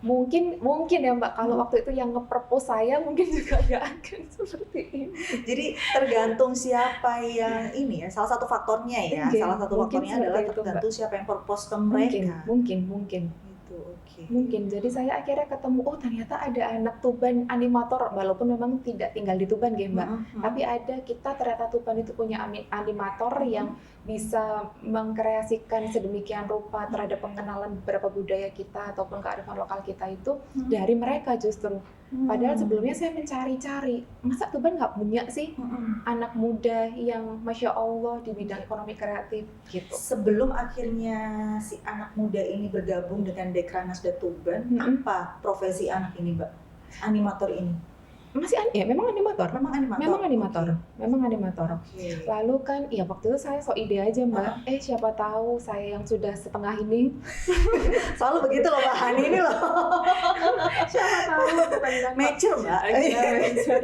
Mungkin ya Mbak, kalau waktu itu yang nge-propose saya mungkin juga nggak akan seperti ini. Jadi tergantung siapa yang ini ya, salah satu faktornya ya. Salah satu faktornya adalah tergantung siapa yang propose ke mereka. Mungkin. Gitu. Mungkin. Jadi saya akhirnya ketemu, oh ternyata ada anak Tuban animator, walaupun memang tidak tinggal di Tuban ya Mbak. Tapi ada, kita ternyata Tuban itu punya animator yang bisa mengkreasikan sedemikian rupa terhadap pengenalan beberapa budaya kita ataupun kearifan lokal kita itu dari mereka justru. Padahal sebelumnya saya mencari-cari, masa Tuban nggak punya sih anak muda yang Masya Allah di bidang ekonomi kreatif gitu. Sebelum akhirnya si anak muda ini bergabung dengan Dekranasda Tuban, apa profesi anak ini Mbak? Animator ini? Masih memang animator. Memang animator. Lalu kan ya waktu itu saya ide aja Mbak. Siapa tahu saya yang sudah setengah ini. Selalu begitu loh Mbak Hani ini loh. Siapa tahu mature Mbak.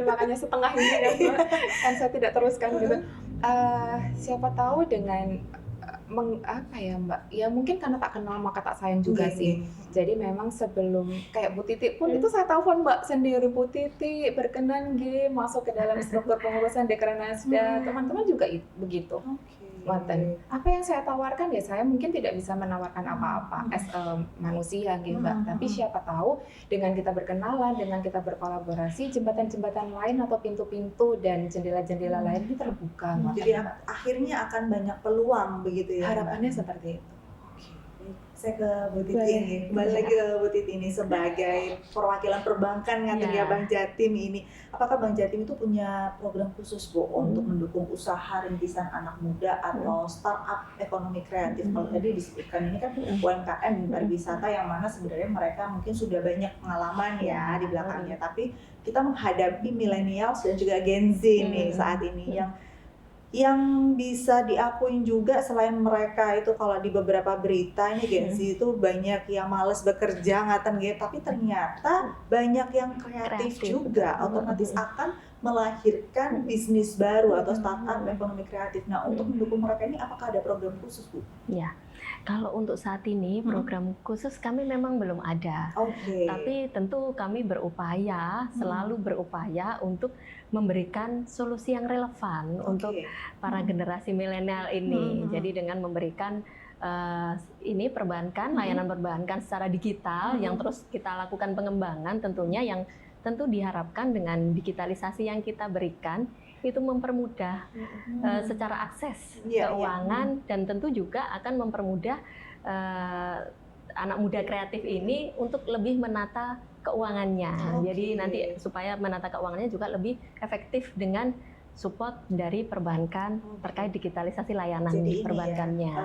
Makanya setengah ini kan saya tidak teruskan gitu. Siapa tahu dengan apa ya Mbak? Ya mungkin karena tak kenal maka tak sayang juga sih. Jadi memang sebelum kayak Bu Titi pun itu saya telepon Mbak sendiri, Bu Titi berkenan masuk ke dalam struktur pengurusan Dekranasda. Teman-teman juga begitu. Apa yang saya tawarkan ya saya mungkin tidak bisa menawarkan apa-apa as manusia Mbak. Tapi siapa tahu dengan kita berkenalan, dengan kita berkolaborasi, jembatan-jembatan lain atau pintu-pintu dan jendela-jendela lain itu terbuka. Jadi akhirnya akan banyak peluang begitu ya. Harapannya seperti itu. Saya ke Bu Titi ini, kembali lagi ke Bu Titi ini sebagai perwakilan perbankan ya Bank Jatim ini. Apakah Bank Jatim itu punya program khusus Bu untuk mendukung usaha rintisan anak muda atau startup ekonomi kreatif? Kalau tadi disebutkan ini kan UMKM pariwisata yang mana sebenarnya mereka mungkin sudah banyak pengalaman ya di belakangnya. Tapi kita menghadapi millennials dan juga Gen Z nih saat ini yang bisa diakuin juga selain mereka itu kalau di beberapa berita ini Gen Z itu banyak yang males bekerja ngaten gitu, tapi ternyata banyak yang kreatif juga, otomatis akan melahirkan bisnis baru atau startup ekonomi kreatif. Nah, untuk mendukung mereka ini apakah ada program khusus Bu? Ya. Kalau untuk saat ini program khusus kami memang belum ada, tapi tentu kami berupaya, selalu berupaya untuk memberikan solusi yang relevan untuk para generasi milenial ini. Jadi dengan memberikan ini perbankan, layanan perbankan secara digital yang terus kita lakukan pengembangan tentunya yang tentu diharapkan dengan digitalisasi yang kita berikan itu mempermudah secara akses keuangan dan tentu juga akan mempermudah anak muda kreatif ini untuk lebih menata keuangannya. Jadi nanti supaya menata keuangannya juga lebih efektif dengan support dari perbankan terkait digitalisasi layanan perbankannya.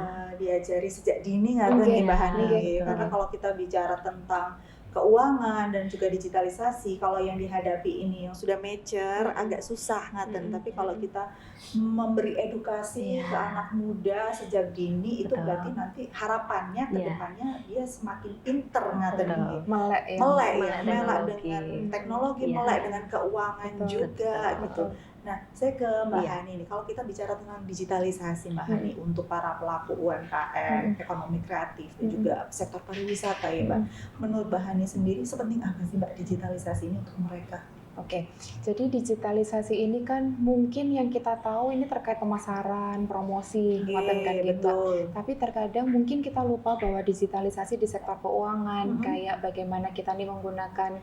Diajari sejak dini nggak Mbak Hani? Karena kalau kita bicara tentang keuangan dan juga digitalisasi, kalau yang dihadapi ini yang sudah mature agak susah ngaten. Tapi kalau kita memberi edukasi ke anak muda sejak dini itu berarti nanti harapannya ke depannya dia semakin pinter ngaten, melek dengan teknologi, melek dengan keuangan juga gitu. Nah, saya ke Mbak Hani nih, kalau kita bicara tentang digitalisasi Mbak Hani untuk para pelaku UMKM, ekonomi kreatif dan juga sektor pariwisata ya Mbak. Menurut Mbak Hani sendiri sepenting apa sih Mbak digitalisasi ini untuk mereka? Jadi digitalisasi ini kan mungkin yang kita tahu ini terkait pemasaran, promosi, gitu. Tapi terkadang mungkin kita lupa bahwa digitalisasi di sektor keuangan, kayak bagaimana kita nih menggunakan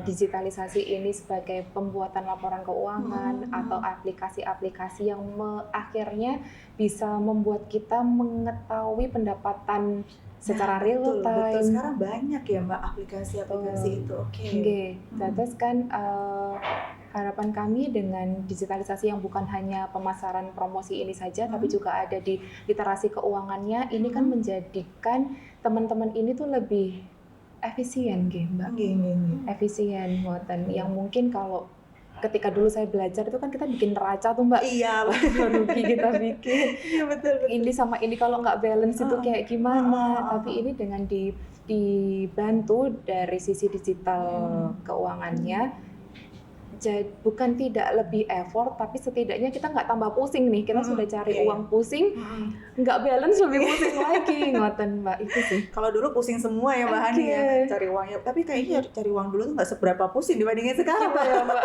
digitalisasi ini sebagai pembuatan laporan keuangan atau aplikasi-aplikasi yang akhirnya bisa membuat kita mengetahui pendapatan secara real time. Betul. Sekarang banyak ya Mbak aplikasi-aplikasi itu. Terus kan harapan kami dengan digitalisasi yang bukan hanya pemasaran promosi ini saja, tapi juga ada di literasi keuangannya, ini kan menjadikan teman-teman ini tuh lebih efisien Mbak. Efisien yang mungkin kalau ketika dulu saya belajar itu kan kita bikin neraca tuh Mbak. Iya, rugi kita bikin. Iya betul. Ini sama ini kalau nggak balance itu kayak gimana? Tapi ini dengan dibantu dari sisi digital keuangannya, bukan tidak lebih effort, tapi setidaknya kita nggak tambah pusing nih. Kita sudah cari uang pusing, nggak balance lebih pusing lagi, ngoten Mbak, itu sih. Kalau dulu pusing semua ya Mbak Hani ya, cari uangnya. Tapi kayaknya cari uang dulu tuh nggak seberapa pusing dibandingin sekarang ya Mbak.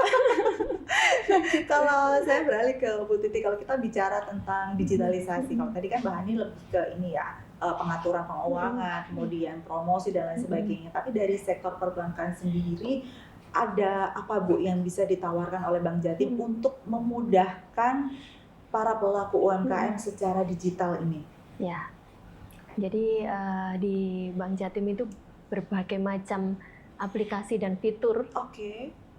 Kalau saya beralih ke Bu Titi, kalau kita bicara tentang digitalisasi, kalau tadi kan Mbak Hani lebih ke ini ya, pengaturan keuangan, kemudian promosi dan lain sebagainya. Tapi dari sektor perbankan sendiri ada apa Bu yang bisa ditawarkan oleh Bank Jatim untuk memudahkan para pelaku UMKM secara digital ini? Ya, jadi di Bank Jatim itu berbagai macam aplikasi dan fitur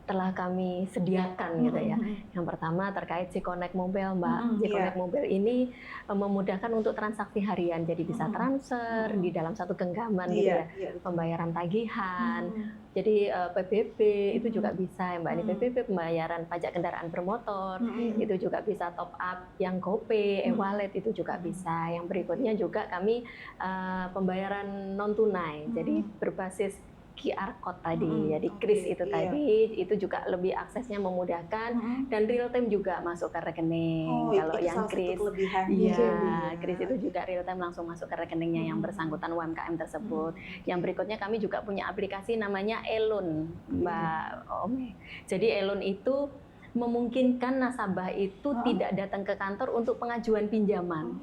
telah kami sediakan gitu ya. Yang pertama terkait Connect Mobile, Mbak. Connect Mobile ini memudahkan untuk transaksi harian, jadi bisa transfer di dalam satu genggaman gitu ya. Pembayaran tagihan, jadi PBB itu juga bisa ya Mbak. Ini PBB, pembayaran pajak kendaraan bermotor, itu juga bisa top up yang GoPay, e-wallet itu juga bisa. Yang berikutnya juga kami pembayaran non tunai, jadi berbasis QR code tadi, jadi kris itu tadi, itu juga lebih aksesnya memudahkan dan real time juga masuk ke rekening. Kalau yang kris, kris itu juga real time langsung masuk ke rekeningnya yang bersangkutan UMKM tersebut. Yang berikutnya kami juga punya aplikasi namanya Elun, Mbak Ome. Jadi Elun itu memungkinkan nasabah itu tidak datang ke kantor untuk pengajuan pinjaman.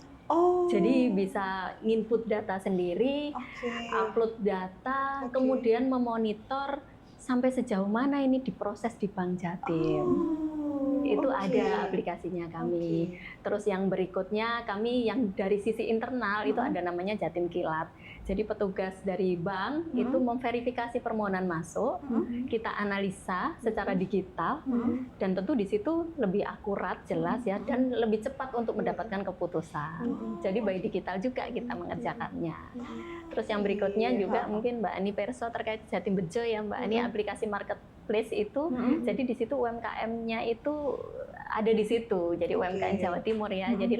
Jadi bisa nginput data sendiri, upload data, kemudian memonitor sampai sejauh mana ini diproses di Bank Jatim. Itu ada aplikasinya kami. Terus yang berikutnya kami yang dari sisi internal itu ada namanya Jatim Kilat. Jadi petugas dari bank itu memverifikasi permohonan masuk, kita analisa secara digital, dan tentu di situ lebih akurat, jelas ya, dan lebih cepat untuk mendapatkan keputusan. Jadi by digital juga kita mengerjakannya. Terus yang berikutnya juga mungkin Mbak Ani Perso terkait Jatim Bejo ya Mbak Ani, aplikasi marketplace itu, jadi di situ UMKM-nya itu ada di situ. Jadi UMKM Jawa Timur ya, jadi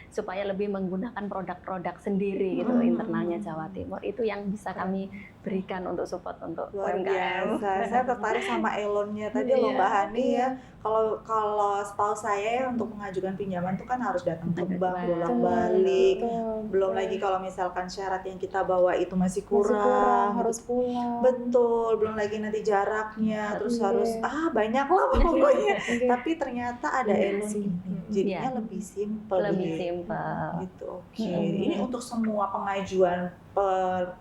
supaya lebih menggunakan produk-produk sendiri gitu internalnya Jawa Timur. Itu yang bisa kami berikan untuk support untuk UMKM. Saya tertarik sama Elonnya tadi loh Mbak Hani ya. Kalau setahu saya ya, untuk mengajukan pinjaman itu kan harus datang ke bank bolak-balik. Belum lagi kalau misalkan syarat yang kita bawa itu masih kurang, harus pulang. Betul, belum lagi nanti jaraknya, terus harus banyak lah pokoknya. Tapi ternyata ada Elon ini, jadinya lebih simpel. Gitu. Ini untuk semua pengajuan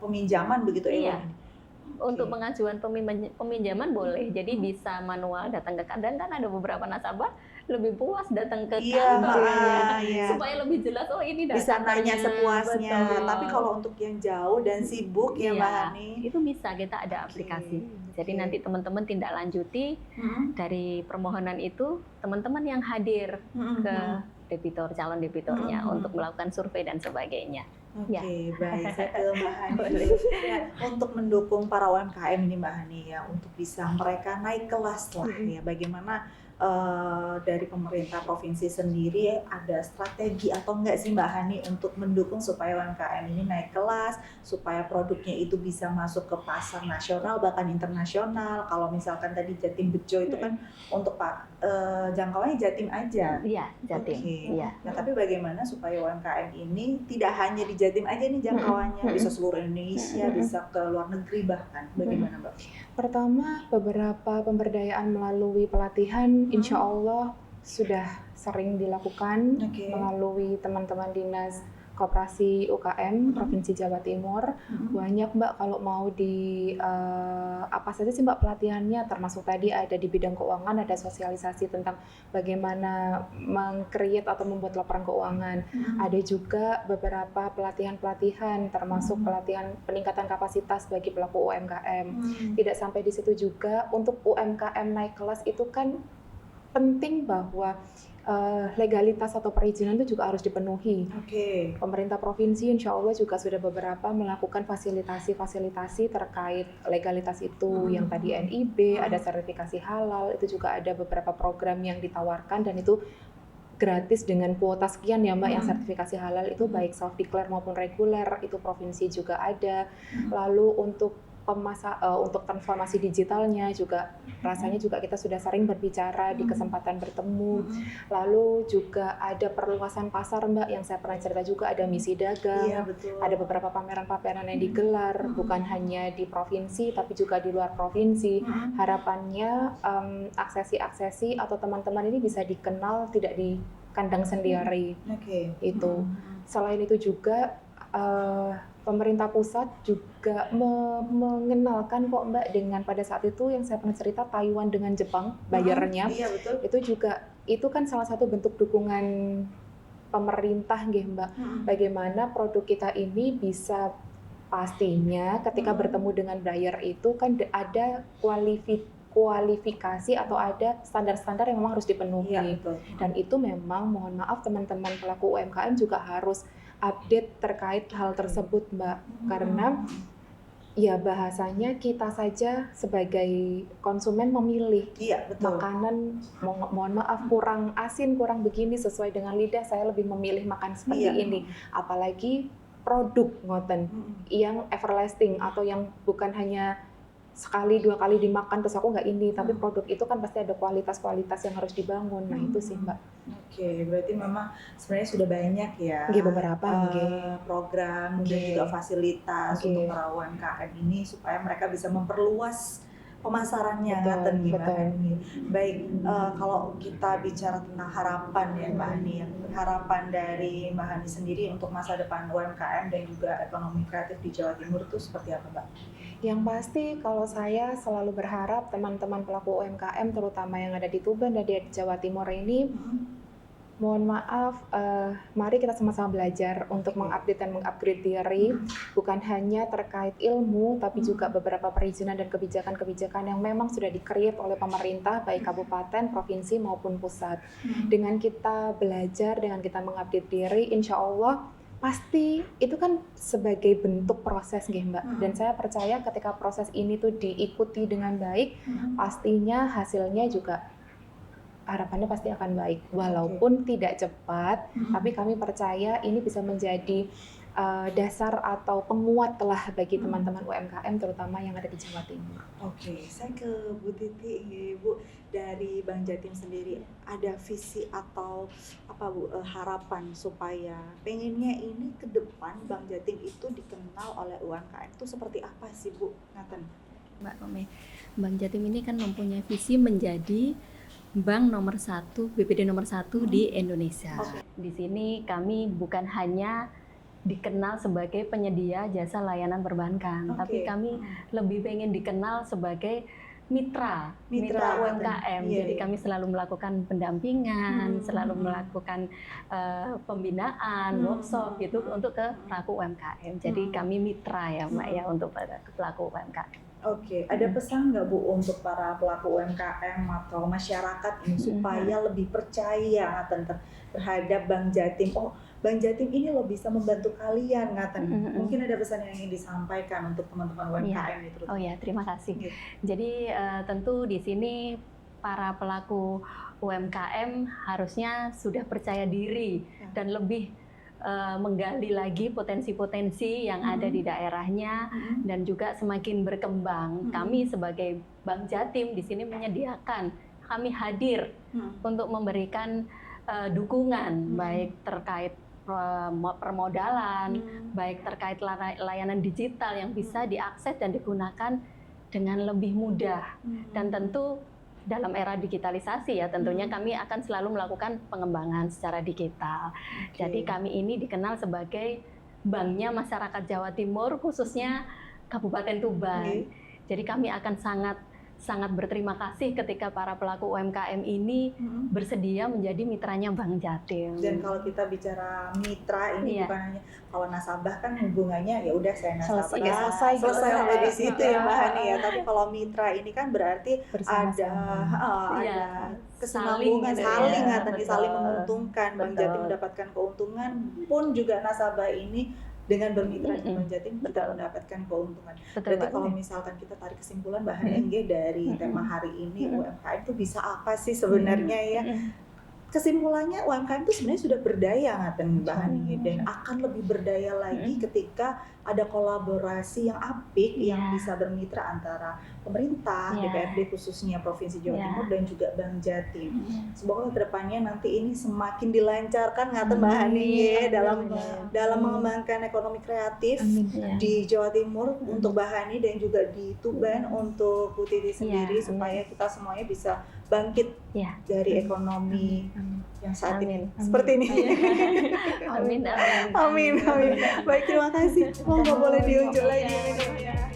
peminjaman begitu Elon. Untuk pengajuan peminjaman boleh, jadi bisa manual datang ke kantor, kan ada beberapa nasabah lebih puas datang ke kantornya supaya lebih jelas ini datanya. Bisa nanya sepuasnya. Tapi kalau untuk yang jauh dan sibuk ya Mbak Hani, itu bisa kita ada aplikasi. Jadi nanti teman-teman tindak lanjuti dari permohonan itu, teman-teman yang hadir ke debitor, calon debitornya untuk melakukan survei dan sebagainya. Baik, saya ke Mbak Hani. Untuk mendukung para UMKM ini Mbak Hani ya, untuk bisa mereka naik kelas lah ya, bagaimana dari pemerintah provinsi sendiri ada strategi atau enggak sih Mbak Hani untuk mendukung supaya UMKM ini naik kelas, supaya produknya itu bisa masuk ke pasar nasional bahkan internasional. Kalau misalkan tadi Jatim Bejo itu kan untuk jangkauannya Jatim aja. Iya, Jatim. Nah, tapi bagaimana supaya UMKM ini tidak hanya di Jatim aja nih jangkauannya, bisa seluruh Indonesia, bisa ke luar negeri bahkan. Bagaimana Mbak? Pertama, beberapa pemberdayaan melalui pelatihan insya Allah sudah sering dilakukan melalui teman-teman dinas Koperasi UKM Provinsi Jawa Timur. Banyak Mbak, kalau mau di apa saja sih Mbak pelatihannya, termasuk tadi ada di bidang keuangan, ada sosialisasi tentang bagaimana meng-create atau membuat laporan keuangan. Ada juga beberapa pelatihan-pelatihan, termasuk pelatihan peningkatan kapasitas bagi pelaku UMKM. Tidak sampai di situ juga, untuk UMKM naik kelas itu kan penting bahwa legalitas atau perizinan itu juga harus dipenuhi. Pemerintah provinsi insya Allah juga sudah beberapa melakukan fasilitasi terkait legalitas itu, yang tadi NIB, ada sertifikasi halal, itu juga ada beberapa program yang ditawarkan dan itu gratis dengan kuota sekian ya Mbak, yang sertifikasi halal itu baik self declare maupun reguler, itu provinsi juga ada. Lalu untuk untuk transformasi digitalnya juga rasanya juga kita sudah sering berbicara di kesempatan bertemu. Lalu juga ada perluasan pasar Mbak, yang saya pernah cerita juga, ada misi dagang, ada beberapa pameran-pameran yang digelar bukan hanya di provinsi tapi juga di luar provinsi. Harapannya aksesi atau teman-teman ini bisa dikenal tidak di kandang sendiri. Itu selain itu juga pemerintah pusat juga mengenalkan kok Mbak dengan pada saat itu yang saya pernah cerita Taiwan dengan Jepang bayarnya. Iya betul. Itu juga itu kan salah satu bentuk dukungan pemerintah nggih Mbak. Bagaimana produk kita ini bisa pastinya ketika bertemu dengan buyer itu kan ada kualifikasi atau ada standar-standar yang memang harus dipenuhi. Iya, betul. Dan itu memang mohon maaf teman-teman pelaku UMKM juga harus update terkait hal tersebut Mbak, karena ya bahasanya kita saja sebagai konsumen memilih makanan mohon maaf kurang asin, kurang begini sesuai dengan lidah, saya lebih memilih makan seperti ini, apalagi produk ngoten yang everlasting atau yang bukan hanya sekali dua kali dimakan terus aku nggak ini, tapi produk itu kan pasti ada kualitas-kualitas yang harus dibangun. Nah itu sih Mbak. Oke, berarti memang sebenarnya sudah banyak ya beberapa program dan juga fasilitas untuk para UMKM ini supaya mereka bisa memperluas pemasarannya. Baik, kalau kita bicara tentang harapan ya Mbak Hani, harapan dari Mbak Hani sendiri untuk masa depan UMKM dan juga ekonomi kreatif di Jawa Timur itu seperti apa Mbak? Yang pasti kalau saya selalu berharap teman-teman pelaku UMKM terutama yang ada di Tuban dan di Jawa Timur ini mohon maaf, mari kita sama-sama belajar untuk mengupdate dan mengupgrade diri, bukan hanya terkait ilmu, tapi juga beberapa perizinan dan kebijakan-kebijakan yang memang sudah di-create oleh pemerintah, baik kabupaten, provinsi maupun pusat. Dengan kita belajar, dengan kita mengupdate diri, insya Allah pasti itu kan sebagai bentuk proses nggih Mbak. Dan saya percaya ketika proses ini tuh diikuti dengan baik, pastinya hasilnya juga harapannya pasti akan baik, walaupun tidak cepat, tapi kami percaya ini bisa menjadi dasar atau penguat lah bagi teman-teman UMKM terutama yang ada di Jawa Timur. Oke, saya ke Bu Titi, Bu, dari Bank Jatim sendiri ada visi atau apa Bu harapan supaya pengennya ini ke depan Bank Jatim itu dikenal oleh UMKM itu seperti apa sih Bu? Ngaten. Mbak Ome, Bank Jatim ini kan mempunyai visi menjadi bank nomor 1, BPD nomor 1 di Indonesia. Di sini kami bukan hanya dikenal sebagai penyedia jasa layanan perbankan, tapi kami lebih pengen dikenal sebagai mitra UMKM. Jadi kami selalu melakukan pendampingan, selalu melakukan pembinaan, workshop gitu untuk ke pelaku UMKM. Jadi kami mitra ya Mbak ya untuk pelaku UMKM. Oke, ada pesan nggak Bu untuk para pelaku UMKM atau masyarakat ini supaya lebih percaya terhadap Bank Jatim? Oh, Bank Jatim ini loh bisa membantu kalian ngaten. Mungkin ada pesan yang ingin disampaikan untuk teman-teman UMKM itu. Oh ya, terima kasih. Jadi tentu di sini para pelaku UMKM harusnya sudah percaya diri dan lebih menggali lagi potensi-potensi yang ada di daerahnya dan juga semakin berkembang. Kami sebagai Bank Jatim di sini menyediakan, kami hadir untuk memberikan dukungan baik terkait permodalan, baik terkait layanan digital yang bisa diakses dan digunakan dengan lebih mudah. Dan tentu dalam era digitalisasi ya tentunya kami akan selalu melakukan pengembangan secara digital. Jadi kami ini dikenal sebagai banknya masyarakat Jawa Timur khususnya Kabupaten Tuban. Jadi kami akan sangat berterima kasih ketika para pelaku UMKM ini bersedia menjadi mitranya Bank Jatim. Dan kalau kita bicara mitra ini bukan hanya kalau nasabah kan hubungannya ya udah saya nasabah selesai sampai di situ ya Mbak Hani ya. Tapi kalau mitra ini kan berarti ada kesinambungan, saling menguntungkan. Bank Jatim mendapatkan keuntungan pun juga nasabah ini dengan bermitra di Bank Jatim kita mendapatkan keuntungan. Berarti kalau misalkan kita tarik kesimpulan Mbak Hani dari tema hari ini UMKM itu bisa apa sih sebenarnya ya? Kesimpulannya UMKM itu sebenarnya sudah berdaya ngaten Mbak Hani dan akan lebih berdaya lagi ketika ada kolaborasi yang apik yang bisa bermitra antara pemerintah, DPRD khususnya Provinsi Jawa Timur dan juga Bank Jatim. Semoga kedepannya nanti ini semakin dilancarkan ngaten Mbak Hani ya dalam mengembangkan ekonomi kreatif di Jawa Timur untuk Mbak Hani dan juga di Tuban untuk Bu Titi sendiri supaya kita semuanya bisa bangkit dari ekonomi yang saat ini seperti ini. Amin. Amin. Baik, terima kasih. Monggo boleh diunjuk lagi minumnya.